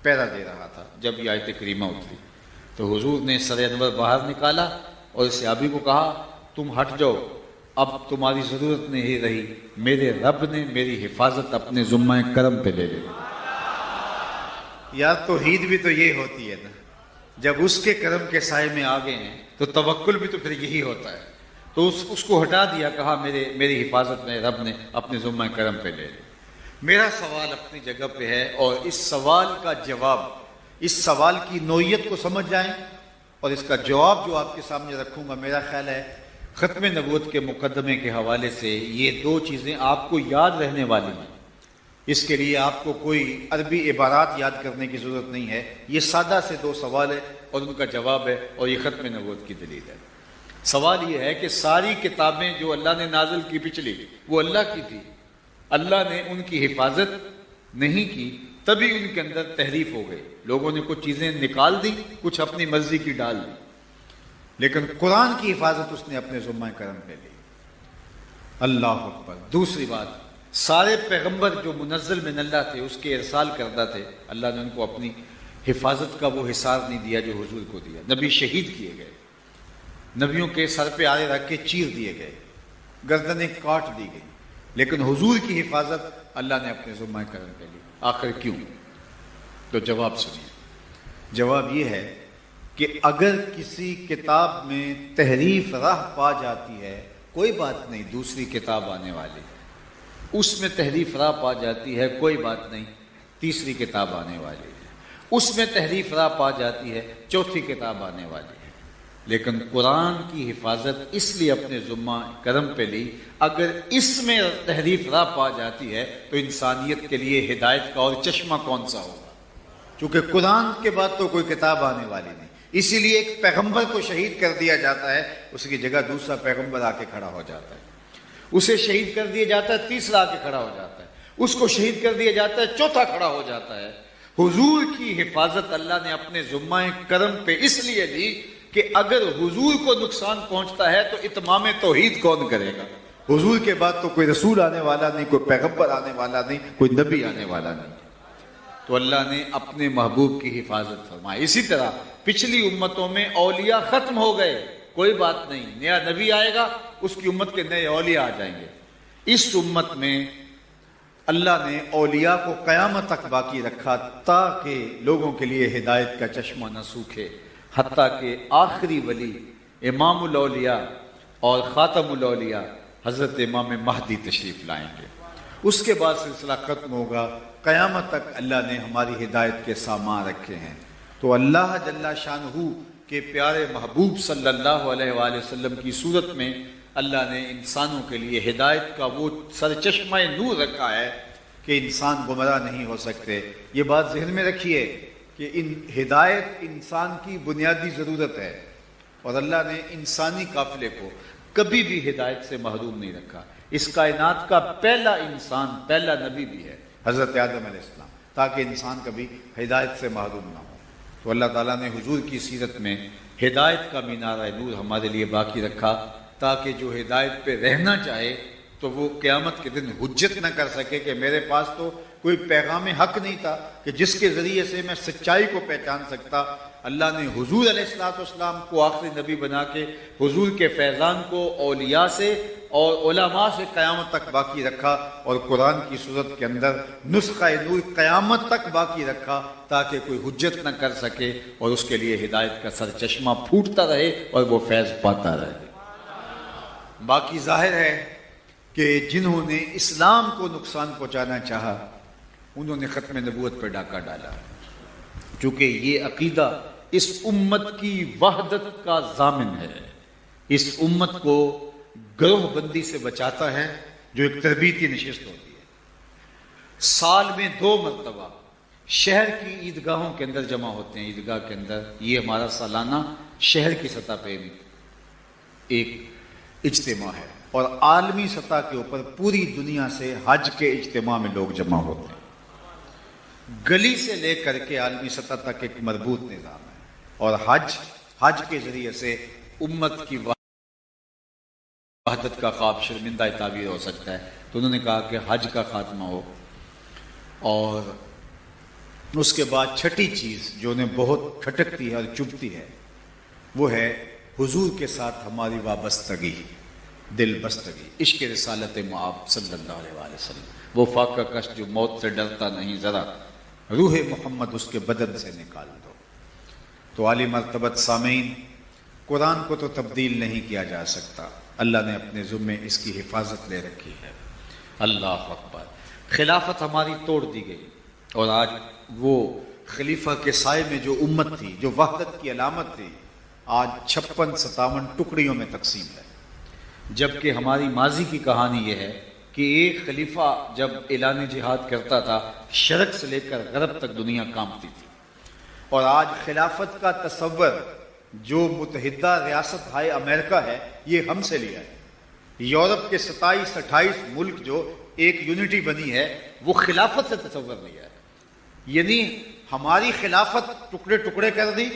پہرا دے رہا تھا، جب یہ آیت کریمہ اتری تو حضور نے سر انور باہر نکالا اور صحابی کو کہا تم ہٹ جاؤ، اب تمہاری ضرورت نہیں رہی، میرے رب نے میری حفاظت اپنے ذمہ کرم پہ لے لی۔ یار توحید بھی تو یہ ہوتی ہے نا، جب اس کے کرم کے سائے میں آ گئے ہیں تو توکل بھی تو پھر یہی ہوتا ہے، تو اس کو ہٹا دیا، کہا میری حفاظت میں رب نے اپنے ذمہ کرم پہ لے لی۔ میرا سوال اپنی جگہ پہ ہے، اور اس سوال کا جواب، اس سوال کی نوعیت کو سمجھ جائیں اور اس کا جواب جو آپ کے سامنے رکھوں گا، میرا خیال ہے ختم نبوت کے مقدمے کے حوالے سے یہ 2 چیزیں آپ کو یاد رہنے والی ہیں۔ اس کے لیے آپ کو کوئی عربی عبارات یاد کرنے کی ضرورت نہیں ہے، یہ سادہ سے 2 سوال ہے اور ان کا جواب ہے، اور یہ ختم نبوت کی دلیل ہے۔ سوال یہ ہے کہ ساری کتابیں جو اللہ نے نازل کی پچھلی، وہ اللہ کی تھی، اللہ نے ان کی حفاظت نہیں کی، تبھی ان کے اندر تحریف ہو گئی، لوگوں نے کچھ چیزیں نکال دی، کچھ اپنی مرضی کی ڈال دی، لیکن قرآن کی حفاظت اس نے اپنے ذمہ کرم پہ لی۔ اللہ اکبر۔ دوسری بات، سارے پیغمبر جو منزل من اللہ تھے، اس کے ارسال کردہ تھے، اللہ نے ان کو اپنی حفاظت کا وہ حصار نہیں دیا جو حضور کو دیا۔ نبی شہید کیے گئے، نبیوں کے سر پہ آرے رکھ کے چیر دیے گئے، گردنیں کاٹ دی گئی، لیکن حضور کی حفاظت اللہ نے اپنے ذمہ کرم پہ لی۔ آخر کیوں؟ تو جواب سنیے۔ جواب یہ ہے کہ اگر کسی کتاب میں تحریف راہ پا جاتی ہے، کوئی بات نہیں، دوسری کتاب آنے والی، اس میں تحریف راہ پا جاتی ہے، کوئی بات نہیں، تیسری کتاب آنے والی ہے، اس میں تحریف راہ پا جاتی ہے، چوتھی کتاب آنے والی ہے، لیکن قرآن کی حفاظت اس لیے اپنے ذمہ کرم پہ لی، اگر اس میں تحریف راہ پا جاتی ہے تو انسانیت کے لیے ہدایت کا اور چشمہ کون سا ہوگا؟ چونکہ قرآن کے بعد تو کوئی کتاب آنے والی نہیں، اسی لیے ایک پیغمبر کو شہید کر دیا جاتا ہے، اس کی جگہ دوسرا پیغمبر آ کے کھڑا ہو جاتا ہے، اسے شہید کر دیا جاتا ہے، تیسرا آ کے کھڑا ہو جاتا ہے، اس کو شہید کر دیا جاتا ہے، چوتھا کھڑا ہو جاتا ہے۔ حضور کی حفاظت اللہ نے اپنے ذمہ کرم پہ اس لیے لی کہ اگر حضور کو نقصان پہنچتا ہے تو اتمام توحید کون کرے گا؟ حضور کے بعد تو کوئی رسول آنے والا نہیں، کوئی پیغمبر آنے والا نہیں، کوئی نبی آنے والا نہیں۔ تو اللہ نے اپنے محبوب کی حفاظت فرمائی۔ اسی طرح پچھلی امتوں میں اولیاء ختم ہو گئے، کوئی بات نہیں، نیا نبی آئے گا، اس کی امت کے نئے اولیاء آ جائیں گے۔ اس امت میں اللہ نے اولیاء کو قیامت تک باقی رکھا تاکہ لوگوں کے لیے ہدایت کا چشمہ نہ سوکھے، حتیٰ کہ آخری ولی امام الاولیاء اور خاتم الاولیاء حضرت امام مہدی تشریف لائیں گے۔ اس کے بعد سلسلہ ختم ہوگا، قیامت تک اللہ نے ہماری ہدایت کے سامان رکھے ہیں۔ تو اللہ جل شانہ کے پیارے محبوب صلی اللہ علیہ وآلہ وسلم کی صورت میں اللہ نے انسانوں کے لیے ہدایت کا وہ سرچشمہ نور رکھا ہے کہ انسان گمراہ نہیں ہو سکتے۔ یہ بات ذہن میں رکھیے کہ ہدایت انسان کی بنیادی ضرورت ہے، اور اللہ نے انسانی قافلے کو کبھی بھی ہدایت سے محروم نہیں رکھا۔ اس کائنات کا پہلا انسان، پہلا نبی بھی ہے حضرت آدم علیہ السلام، تاکہ انسان کبھی ہدایت سے محروم نہ ہو۔ تو اللہ تعالیٰ نے حضور کی سیرت میں ہدایت کا مینارہ نور ہمارے لیے باقی رکھا، تاکہ جو ہدایت پہ رہنا چاہے تو وہ قیامت کے دن حجت نہ کر سکے کہ میرے پاس تو کوئی پیغام حق نہیں تھا کہ جس کے ذریعے سے میں سچائی کو پہچان سکتا۔ اللہ نے حضور علیہ السلام کو آخری نبی بنا کے حضور کے فیضان کو اولیاء سے اور علماء سے قیامت تک باقی رکھا، اور قرآن کی صورت کے اندر نسخہ نور قیامت تک باقی رکھا تاکہ کوئی حجت نہ کر سکے، اور اس کے لیے ہدایت کا سرچشمہ پھوٹتا رہے اور وہ فیض پاتا رہے۔ باقی ظاہر ہے کہ جنہوں نے اسلام کو نقصان پہنچانا چاہا انہوں نے ختم نبوت پر ڈاکہ ڈالا، چونکہ یہ عقیدہ اس امت کی وحدت کا ضامن ہے، اس امت کو گروہ بندی سے بچاتا ہے، جو ایک تربیتی نشست ہوتی ہے۔ سال میں 2 مرتبہ شہر کی عیدگاہوں کے اندر جمع ہوتے ہیں، عیدگاہ کے اندر یہ ہمارا سالانہ شہر کی سطح پہ ایک اجتماع ہے، اور عالمی سطح کے اوپر پوری دنیا سے حج کے اجتماع میں لوگ جمع ہوتے ہیں۔ گلی سے لے کر کے عالمی سطح تک ایک مربوط نظام ہے، اور حج کے ذریعے سے امت کی وحدت کا خواب شرمندہ تعبیر ہو سکتا ہے۔ تو انہوں نے کہا کہ حج کا خاتمہ ہو، اور اس کے بعد چھٹی چیز جو انہیں بہت کھٹکتی ہے اور چبھتی ہے وہ ہے حضور کے ساتھ ہماری وابستگی، دل بستگی، عشق رسالت مآب صلی اللہ علیہ وآلہ وسلم، وہ فاقہ کش جو موت سے ڈرتا نہیں، ذرا روح محمد اس کے بدن سے نکال دو۔ تو عالی مرتبت سامعین، قرآن کو تو تبدیل نہیں کیا جا سکتا، اللہ نے اپنے ذمے اس کی حفاظت لے رکھی ہے۔ اللہ اکبر۔ خلافت ہماری توڑ دی گئی، اور آج وہ خلیفہ کے سائے میں جو امت تھی، جو وحدت کی علامت تھی، آج 56-57 ٹکڑیوں میں تقسیم ہے۔ جبکہ ہماری ماضی کی کہانی یہ ہے کہ ایک خلیفہ جب اعلان جہاد کرتا تھا، شرق سے لے کر غرب تک دنیا کانپتی تھی، اور آج خلافت کا تصور جو متحدہ ریاست ہائے امریکہ ہے، یہ ہم سے لیا ہے۔ یورپ کے 27-28 ملک جو ایک یونٹی بنی ہے، وہ خلافت سے تصور لیا ہے۔ یعنی ہماری خلافت ٹکڑے ٹکڑے کر دی،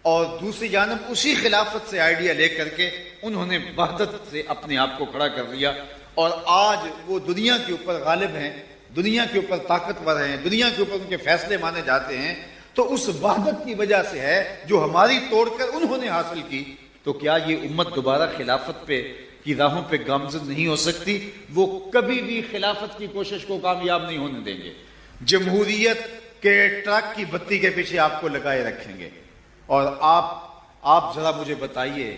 اور دوسری جانب اسی خلافت سے آئیڈیا لے کر کے انہوں نے وحدت سے اپنے آپ کو کھڑا کر دیا، اور آج وہ دنیا کے اوپر غالب ہیں، دنیا کے اوپر طاقتور ہیں، دنیا کے اوپر ان کے فیصلے مانے جاتے ہیں۔ تو اس وحدت کی وجہ سے ہے جو ہماری توڑ کر انہوں نے حاصل کی۔ تو کیا یہ امت دوبارہ خلافت پہ کی راہوں پہ گامزن نہیں ہو سکتی؟ وہ کبھی بھی خلافت کی کوشش کو کامیاب نہیں ہونے دیں گے، جمہوریت کے ٹرک کی بتی کے پیچھے آپ کو لگائے رکھیں گے۔ اور آپ ذرا مجھے بتائیے،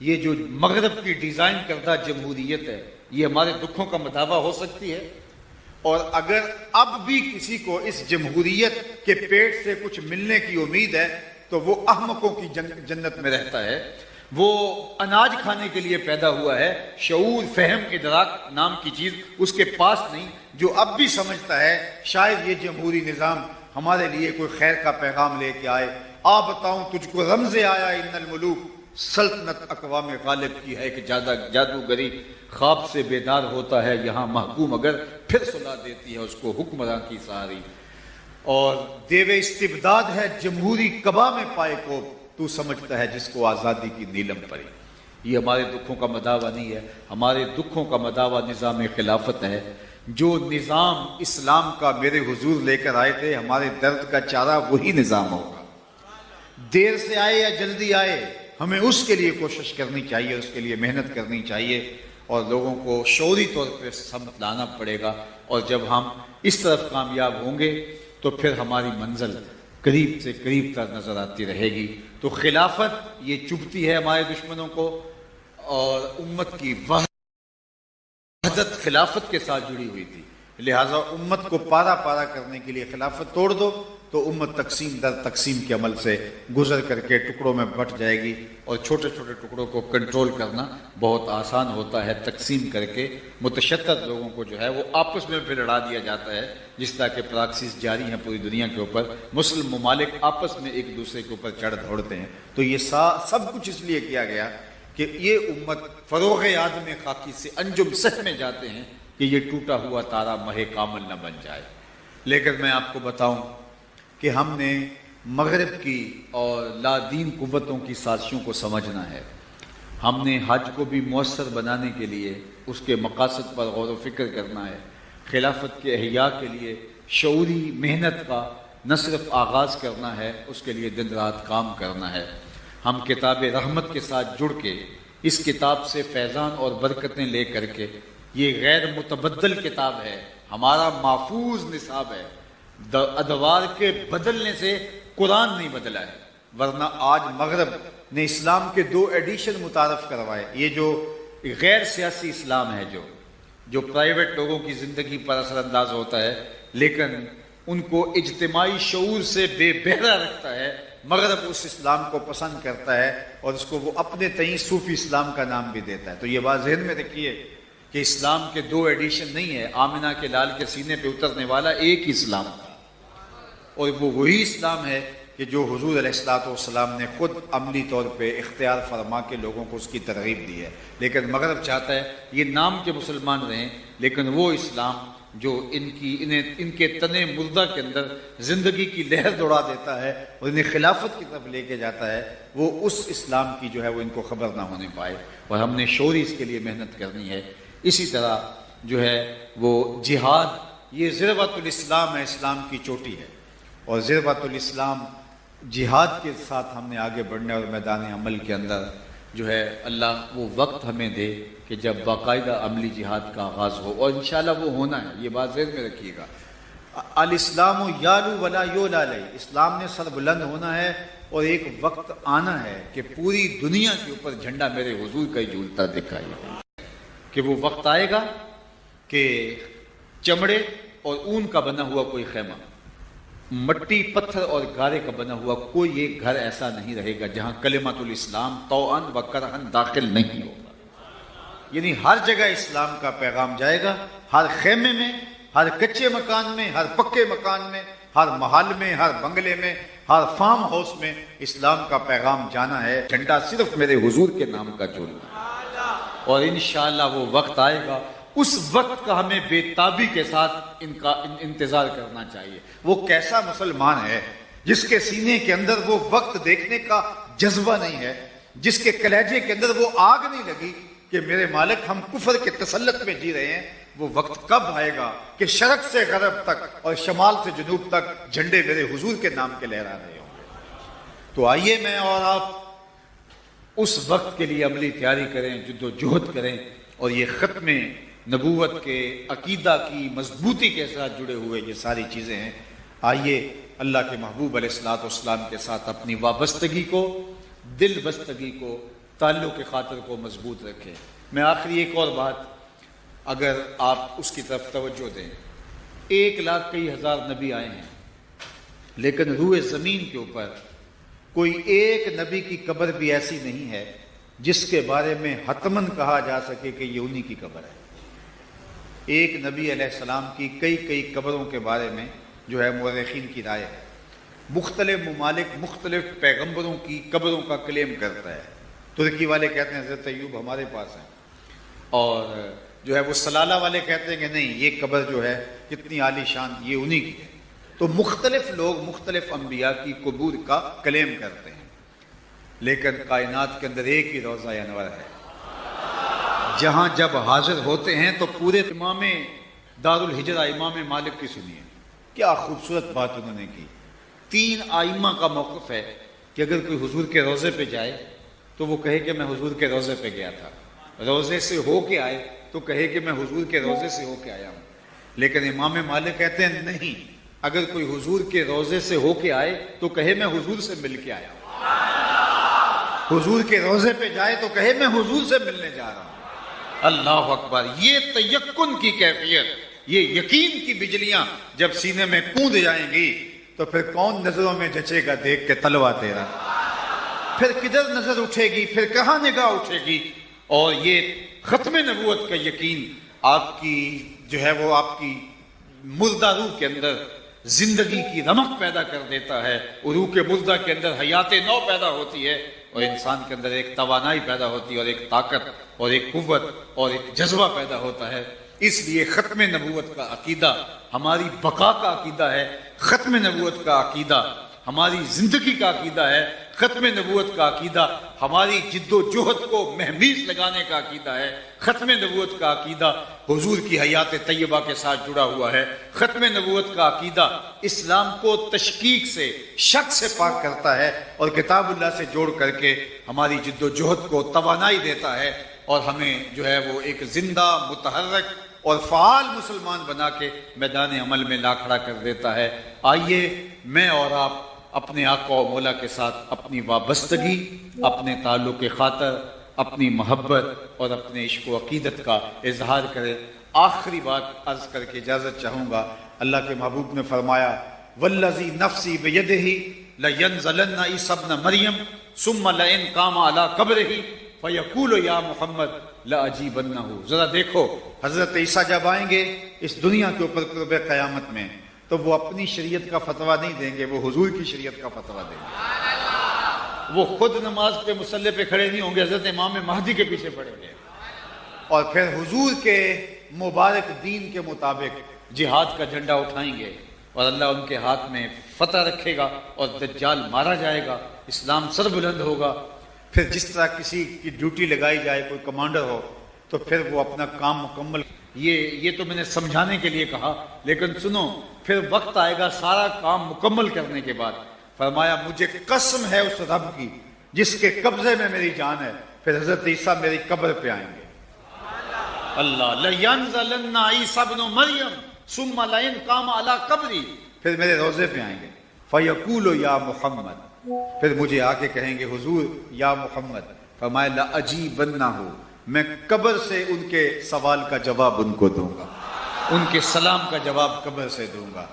یہ جو مغرب کی ڈیزائن کردہ جمہوریت ہے، یہ ہمارے دکھوں کا مداوع ہو سکتی ہے؟ اور اگر اب بھی کسی کو اس جمہوریت کے پیٹ سے کچھ ملنے کی امید ہے تو وہ احمقوں کی جنت میں رہتا ہے، وہ اناج کھانے کے لیے پیدا ہوا ہے، شعور، فہم، ادراک نام کی چیز اس کے پاس نہیں، جو اب بھی سمجھتا ہے شاید یہ جمہوری نظام ہمارے لیے کوئی خیر کا پیغام لے کے آئے۔ بتاؤں تجھ کو رمز آیا ان الملوک، سلطنت اقوام غالب کی ہے کہ جادوگری خواب سے بیدار ہوتا ہے یہاں محکوم، اگر پھر سلا دیتی ہے اس کو حکمراں کی ساری، اور دیو استبداد ہے جمہوری قبا میں پائے کو، تو سمجھتا ہے جس کو آزادی کی نیلم پڑی۔ یہ ہمارے دکھوں کا مداوع نہیں ہے، ہمارے دکھوں کا مداوع نظام خلافت ہے جو نظام اسلام کا میرے حضور لے کر آئے تھے، ہمارے درد کا چارہ وہی نظام ہوگا، دیر سے آئے یا جلدی آئے، ہمیں اس کے لیے کوشش کرنی چاہیے، اس کے لیے محنت کرنی چاہیے، اور لوگوں کو شعوری طور پہ سمت لانا پڑے گا، اور جب ہم اس طرف کامیاب ہوں گے تو پھر ہماری منزل قریب سے قریب تر نظر آتی رہے گی۔ تو خلافت یہ چبھتی ہے ہمارے دشمنوں کو، اور امت کی وحدت خلافت کے ساتھ جڑی ہوئی تھی، لہٰذا امت کو پارا پارا کرنے کے لیے خلافت توڑ دو تو امت تقسیم در تقسیم کے عمل سے گزر کر کے ٹکڑوں میں بٹ جائے گی، اور چھوٹے چھوٹے ٹکڑوں کو کنٹرول کرنا بہت آسان ہوتا ہے، تقسیم کر کے متشدد لوگوں کو جو ہے وہ آپس میں پھر لڑا دیا جاتا ہے، جس طرح کہ پراکسس جاری ہیں پوری دنیا کے اوپر، مسلم ممالک آپس میں ایک دوسرے کے اوپر چڑھ دوڑتے ہیں۔ تو یہ سب کچھ اس لیے کیا گیا کہ یہ امت فروغ آدم خاکی سے انجم سہ میں جاتے ہیں کہ یہ ٹوٹا ہوا تارا مہ کامل نہ بن جائے۔ لیکن میں آپ کو بتاؤں کہ ہم نے مغرب کی اور لا دین قوتوں کی سازشوں کو سمجھنا ہے، ہم نے حج کو بھی مؤثر بنانے کے لیے اس کے مقاصد پر غور و فکر کرنا ہے، خلافت کے احیاء کے لیے شعوری محنت کا نہ صرف آغاز کرنا ہے، اس کے لیے دن رات کام کرنا ہے۔ ہم کتاب رحمت کے ساتھ جڑ کے اس کتاب سے فیضان اور برکتیں لے کر کے، یہ غیر متبدل کتاب ہے، ہمارا محفوظ نصاب ہے، ادوار کے بدلنے سے قرآن نہیں بدلا ہے، ورنہ آج مغرب نے اسلام کے 2 ایڈیشن متعارف کروائے۔ یہ جو غیر سیاسی اسلام ہے، جو پرائیویٹ لوگوں کی زندگی پر اثر انداز ہوتا ہے لیکن ان کو اجتماعی شعور سے بے بہرا رکھتا ہے، مغرب اس اسلام کو پسند کرتا ہے اور اس کو وہ اپنے تئیں صوفی اسلام کا نام بھی دیتا ہے۔ تو یہ بات ذہن میں رکھیے کہ اسلام کے 2 ایڈیشن نہیں ہے، آمنہ کے لال کے سینے پہ اترنے والا ایک ہی اسلام تھا، اور وہ وہی اسلام ہے کہ جو حضور علیہ الصلوۃ والسلام نے خود عملی طور پہ اختیار فرما کے لوگوں کو اس کی ترغیب دی ہے۔ لیکن مغرب چاہتا ہے یہ نام کے مسلمان رہیں، لیکن وہ اسلام جو ان کے تنے مردہ کے اندر زندگی کی لہر دوڑا دیتا ہے اور انہیں خلافت کی طرف لے کے جاتا ہے، وہ اس اسلام کی جو ہے وہ ان کو خبر نہ ہونے پائے، اور ہم نے شعوری اس کے لیے محنت کرنی ہے۔ اسی طرح جو ہے وہ جہاد، یہ ذروۃ الاسلام ہے، اسلام کی چوٹی ہے، اور ذروۃ الاسلام جہاد کے ساتھ ہم نے آگے بڑھنا ہے، اور میدان عمل کے اندر جو ہے اللہ وہ وقت ہمیں دے کہ جب باقاعدہ عملی جہاد کا آغاز ہو، اور انشاءاللہ وہ ہونا ہے، یہ بات ذہن میں رکھیے گا۔ الاسلام یالو ولا یولا علیہ، اسلام نے سر بلند ہونا ہے، اور ایک وقت آنا ہے کہ پوری دنیا کے اوپر جھنڈا میرے حضور کا ہی جھولتا دکھائی دے، کہ وہ وقت آئے گا کہ چمڑے اور اون کا بنا ہوا کوئی خیمہ، مٹی پتھر اور گارے کا بنا ہوا کوئی ایک گھر ایسا نہیں رہے گا جہاں کلمۃ الاسلام طوعاً و کرہاً داخل نہیں ہوگا، یعنی ہر جگہ اسلام کا پیغام جائے گا، ہر خیمے میں، ہر کچے مکان میں، ہر پکے مکان میں، ہر محل میں، ہر بنگلے میں، ہر فارم ہاؤس میں اسلام کا پیغام جانا ہے، جھنڈا صرف میرے حضور کے نام کا جھولنا، اور انشاءاللہ وہ وقت آئے گا، اس وقت کا ہمیں بے تابی کے ساتھ انتظار کرنا چاہیے۔ وہ کیسا مسلمان ہے جس کے سینے کے اندر وہ وقت دیکھنے کا جذبہ نہیں ہے، جس کے کلیجے کے اندر وہ آگ نہیں لگی کہ میرے مالک ہم کفر کے تسلط میں جی رہے ہیں، وہ وقت کب آئے گا کہ شرق سے غرب تک اور شمال سے جنوب تک جھنڈے میرے حضور کے نام کے لہرا رہے ہوں گے۔ تو آئیے میں اور آپ اس وقت کے لیے عملی تیاری کریں، جد و جہد کریں، اور یہ ختم نبوت کے عقیدہ کی مضبوطی کے ساتھ جڑے ہوئے یہ ساری چیزیں ہیں۔ آئیے اللہ کے محبوب علیہ الصلوۃ والسلام کے ساتھ اپنی وابستگی کو، دل بستگی کو، تعلق کے خاطر کو مضبوط رکھیں۔ میں آخری ایک اور بات اگر آپ اس کی طرف توجہ دیں، 1,00,000 کئی ہزار نبی آئے ہیں، لیکن روئے زمین کے اوپر کوئی ایک نبی کی قبر بھی ایسی نہیں ہے جس کے بارے میں حتماً کہا جا سکے کہ یہ انہی کی قبر ہے۔ ایک نبی علیہ السلام کی کئی قبروں کے بارے میں جو ہے مورخین کی رائے ہے، مختلف ممالک مختلف پیغمبروں کی قبروں کا کلیم کرتا ہے۔ ترکی والے کہتے ہیں حضرت ایوب ہمارے پاس ہیں، اور جو ہے وہ سلالہ والے کہتے ہیں کہ نہیں یہ قبر جو ہے کتنی عالی شان، یہ انہی کی ہے۔ تو مختلف لوگ مختلف انبیاء کی قبور کا کلیم کرتے ہیں، لیکن کائنات کے اندر ایک ہی روضہ انور ہے، جہاں جب حاضر ہوتے ہیں تو پورے امام دارالہجرہ امام مالک کی سنیے، کیا خوبصورت بات انہوں نے کی۔ 3 آئمہ کا موقف ہے کہ اگر کوئی حضور کے روضے پہ جائے تو وہ کہے کہ میں حضور کے روضے پہ گیا تھا، روضے سے ہو کے آئے تو کہے کہ میں حضور کے روضے سے ہو کے آیا ہوں۔ لیکن امام مالک کہتے ہیں نہیں، اگر کوئی حضور کے روضے سے ہو کے آئے تو کہے میں حضور سے مل کے آیا ہوں، حضور کے روضے پہ جائے تو کہے میں حضور سے ملنے جا رہا ہوں۔ اللہ اکبر، یہ تیقن کی کیفیت، یہ یقین کی بجلیاں جب سینے میں کوند جائیں گی تو پھر کون نظروں میں جچے گا دیکھ کے تلوا تیرا، پھر کدھر نظر اٹھے گی، پھر کہاں نگاہ اٹھے گی۔ اور یہ ختم نبوت کا یقین آپ کی جو ہے وہ آپ کی مردہ روح کے اندر زندگی کی رمق پیدا کر دیتا ہے، روح کے مردہ کے اندر حیات نو پیدا ہوتی ہے، اور انسان کے اندر ایک توانائی پیدا ہوتی ہے، اور ایک طاقت اور ایک قوت اور ایک جذبہ پیدا ہوتا ہے۔ اس لیے ختم نبوت کا عقیدہ ہماری بقا کا عقیدہ ہے، ختم نبوت کا عقیدہ ہماری زندگی کا عقیدہ ہے، ختم نبوت کا عقیدہ ہماری جد و جہد کو مہمیز لگانے کا عقیدہ ہے، ختم نبوت کا عقیدہ حضور کی حیات طیبہ کے ساتھ جڑا ہوا ہے، ختم نبوت کا عقیدہ اسلام کو تشکیک سے، شک سے پاک کرتا ہے اور کتاب اللہ سے جوڑ کر کے ہماری جد و جہد کو توانائی دیتا ہے، اور ہمیں جو ہے وہ ایک زندہ، متحرک اور فعال مسلمان بنا کے میدان عمل میں لا کھڑا کر دیتا ہے۔ آئیے میں اور آپ اپنے آقا و مولا کے ساتھ اپنی وابستگی، اپنے تعلق خاطر، اپنی محبت اور اپنے عشق و عقیدت کا اظہار کریں۔ آخری بات عرض کر کے اجازت چاہوں گا، اللہ کے محبوب نے فرمایا والذی نفسی بیدہ لینزلن عیسی ابن مریم ثم لئن قام علی قبرہ فیقول یا محمد لاجیبنہ۔ ذرا دیکھو، حضرت عیسیٰ جب آئیں گے اس دنیا کے اوپر قرب قیامت میں تو وہ اپنی شریعت کا فتویٰ نہیں دیں گے، وہ حضور کی شریعت کا فتویٰ دیں گے۔ وہ خود نماز پہ مصلی پہ کھڑے نہیں ہوں گے، حضرت امام مہدی کے پیچھے پڑیں گے، اور پھر حضور کے مبارک دین کے مطابق جہاد کا جھنڈا اٹھائیں گے، اور اللہ ان کے ہاتھ میں فتح رکھے گا اور دجال مارا جائے گا، اسلام سر بلند ہوگا۔ پھر جس طرح کسی کی ڈیوٹی لگائی جائے، کوئی کمانڈر ہو تو پھر وہ اپنا کام مکمل، یہ تو میں نے سمجھانے کے لیے کہا، لیکن سنو، پھر وقت آئے گا سارا کام مکمل کرنے کے بعد، فرمایا مجھے قسم ہے اس رب کی جس کے قبضے میں میری جان ہے، پھر حضرت عیسیٰ میری قبر پہ آئیں گے۔ اللہ لینزلن عیسی ابن مریم ثم لئن قام علی قبری، پھر میرے روضے پہ آئیں گے، فیقول یا محمد، پھر مجھے آ کے کہیں گے حضور یا محمد، فرمایا لاجیبنہ، میں قبر سے ان کے سوال کا جواب ان کو دوں گا، ان کے سلام کا جواب قبر سے دوں گا۔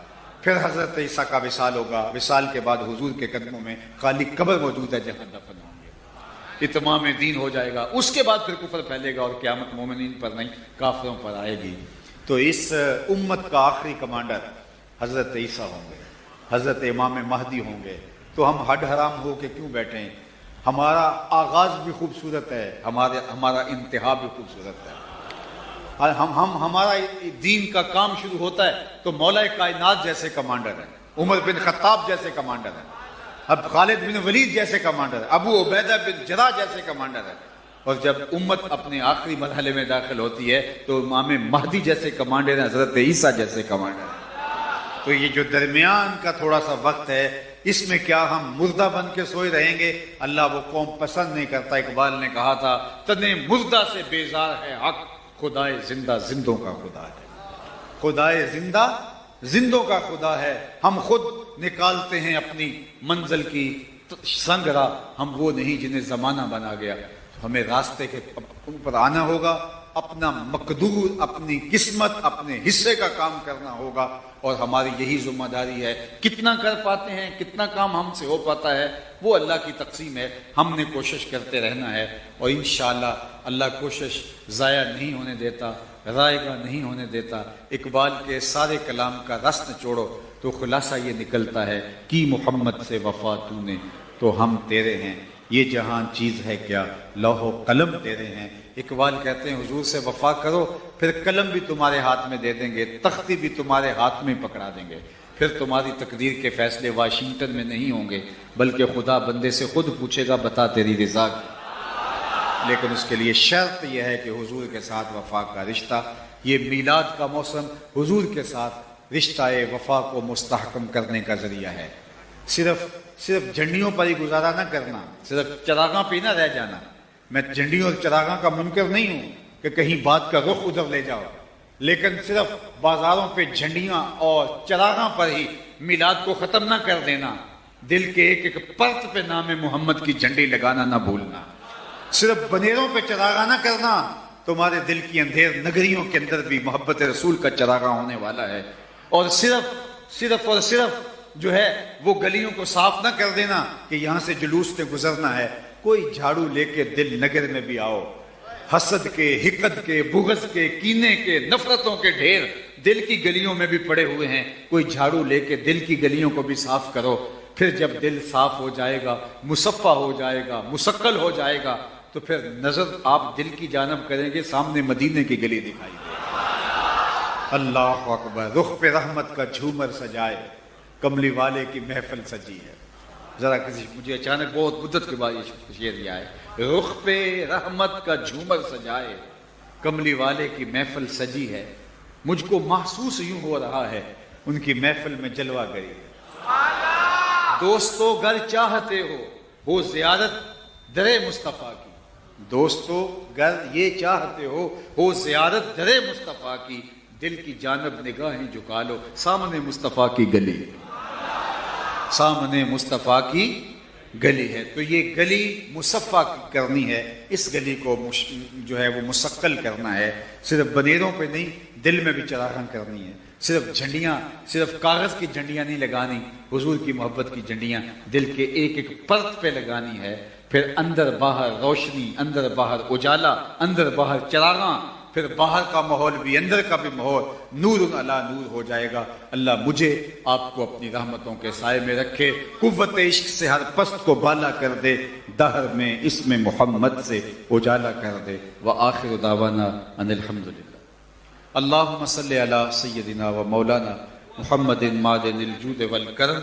پھر حضرت عیسیٰ کا وصال ہوگا، وصال کے بعد حضور کے قدموں میں خالی قبر موجود ہے جہاں دفن ہوں گے، اتمام دین ہو جائے گا۔ اس کے بعد پھر کفر پھیلے گا اور قیامت مومنین پر نہیں کافروں پر آئے گی۔ تو اس امت کا آخری کمانڈر حضرت عیسیٰ ہوں گے، حضرت امام مہدی ہوں گے۔ تو ہم ہڈ حرام ہو کے کیوں بیٹھے ہیں؟ ہمارا آغاز بھی خوبصورت ہے، ہمارا انتہا بھی خوبصورت ہے۔ ہمارا دین کا کام شروع ہوتا ہے تو مولا کائنات جیسے کمانڈر ہیں، عمر بن خطاب جیسے کمانڈر ہیں، اب خالد بن ولید جیسے کمانڈر ہیں، ابو عبیدہ بن جراح جیسے کمانڈر ہیں، اور جب امت اپنے آخری مرحلے میں داخل ہوتی ہے تو امام مہدی جیسے کمانڈر ہیں، حضرت عیسیٰ جیسے کمانڈر ہیں۔ تو یہ جو درمیان کا تھوڑا سا وقت ہے، اس میں کیا ہم مردہ بن کے سوئے رہیں گے؟ اللہ وہ قوم پسند نہیں کرتا۔ اقبال نے کہا تھا تنے مردہ سے بیزار ہے حق، خدائے زندہ زندوں کا خدا ہے، خدائے زندہ زندوں کا خدا ہے۔ ہم خود نکالتے ہیں اپنی منزل کی سنگ راہ، ہم وہ نہیں جنہیں زمانہ بنا گیا۔ ہمیں راستے کے اوپر آنا ہوگا، اپنا مقدور، اپنی قسمت، اپنے حصے کا کام کرنا ہوگا، اور ہماری یہی ذمہ داری ہے۔ کتنا کر پاتے ہیں، کتنا کام ہم سے ہو پاتا ہے، وہ اللہ کی تقسیم ہے، ہم نے کوشش کرتے رہنا ہے، اور انشاءاللہ اللہ کوشش ضائع نہیں ہونے دیتا، رائے گاہ نہیں ہونے دیتا۔ اقبال کے سارے کلام کا رس نچوڑو تو خلاصہ یہ نکلتا ہے کہ محمد سے وفا تو نے تو ہم تیرے ہیں، یہ جہاں چیز ہے کیا لوح و قلم تیرے ہیں۔ اقبال کہتے ہیں حضور سے وفا کرو، پھر قلم بھی تمہارے ہاتھ میں دے دیں گے، تختی بھی تمہارے ہاتھ میں پکڑا دیں گے، پھر تمہاری تقدیر کے فیصلے واشنگٹن میں نہیں ہوں گے، بلکہ خدا بندے سے خود پوچھے گا بتا تیری رضا کی۔ لیکن اس کے لیے شرط یہ ہے کہ حضور کے ساتھ وفا کا رشتہ یہ میلاد کا موسم حضور کے ساتھ رشتہ وفا کو مستحکم کرنے کا ذریعہ ہے۔ صرف جھنڈیوں پر ہی گزارا نہ کرنا، صرف چراغاں پہ نہ رہ جانا۔ میں جھنڈیوں اور چراغاں کا منکر نہیں ہوں کہ کہیں بات کا رخ ادھر لے جاؤ، لیکن صرف بازاروں پہ جھنڈیاں اور چراغاں پر ہی میلاد کو ختم نہ کر دینا۔ دل کے ایک ایک پرت پہ نام محمد کی جھنڈی لگانا نہ بھولنا۔ صرف بنیروں پہ چراغاں نہ کرنا، تمہارے دل کی اندھیر نگریوں کے اندر بھی محبت رسول کا چراغاں ہونے والا ہے۔ اور صرف جو ہے وہ گلیوں کو صاف نہ کر دینا کہ یہاں سے جلوس سے گزرنا ہے۔ کوئی جھاڑو لے کے دل نگر میں بھی آؤ۔ حسد کے، حقد کے، بغض کے، کینے کے، نفرتوں کے ڈھیر دل کی گلیوں میں بھی پڑے ہوئے ہیں۔ کوئی جھاڑو لے کے دل کی گلیوں کو بھی صاف کرو۔ پھر جب دل صاف ہو جائے گا، مصفا ہو جائے گا، مسقل ہو جائے گا، تو پھر نظر آپ دل کی جانب کریں گے، سامنے مدینے کی گلی دکھائی دے گی۔ اللہ اکبر۔ رخ پہ رحمت کا جھومر سجائے، کملی والے کی محفل سجی ہے۔ ذرا مجھے اچانک بہت مدت کے بعد یہ شعر آیا ہے، رخ پہ رحمت کا جھومر سجائے، کملی والے کی محفل سجی ہے۔ مجھ کو محسوس یوں ہو رہا ہے ان کی محفل میں جلوہ گری ہے۔ دوستو گر چاہتے ہو زیارت در مصطفیٰ کی، دوستو گر یہ چاہتے ہو زیارت در مصطفیٰ کی، دل کی جانب نگاہیں جھکا لو، سامنے مصطفیٰ کی گلی، سامنے مصطفیٰ کی گلی ہے۔ تو یہ گلی مصفا کرنی ہے، اس گلی کو جو ہے وہ مسقل کرنا ہے۔ صرف بنیروں پہ نہیں، دل میں بھی چراغاں کرنی ہے۔ صرف جھنڈیاں، صرف کاغذ کی جھنڈیاں نہیں لگانی، حضور کی محبت کی جھنڈیاں دل کے ایک ایک پرت پہ لگانی ہے۔ پھر اندر باہر روشنی، اندر باہر اجالا، اندر باہر چراغاں، پھر باہر کا ماحول بھی اندر کا بھی ماحول نور علی نور ہو جائے گا۔ اللہ مجھے آپ کو اپنی رحمتوں کے سائے میں رکھے، قوت عشق سے ہر پست کو بالا کر دے، دہر میں اسم محمد سے اجالا کر دے۔ وآخر دعوانا ان الحمدللہ۔ اللہم صلی علی سیدنا و مولانا محمد معدن الجود والکرم۔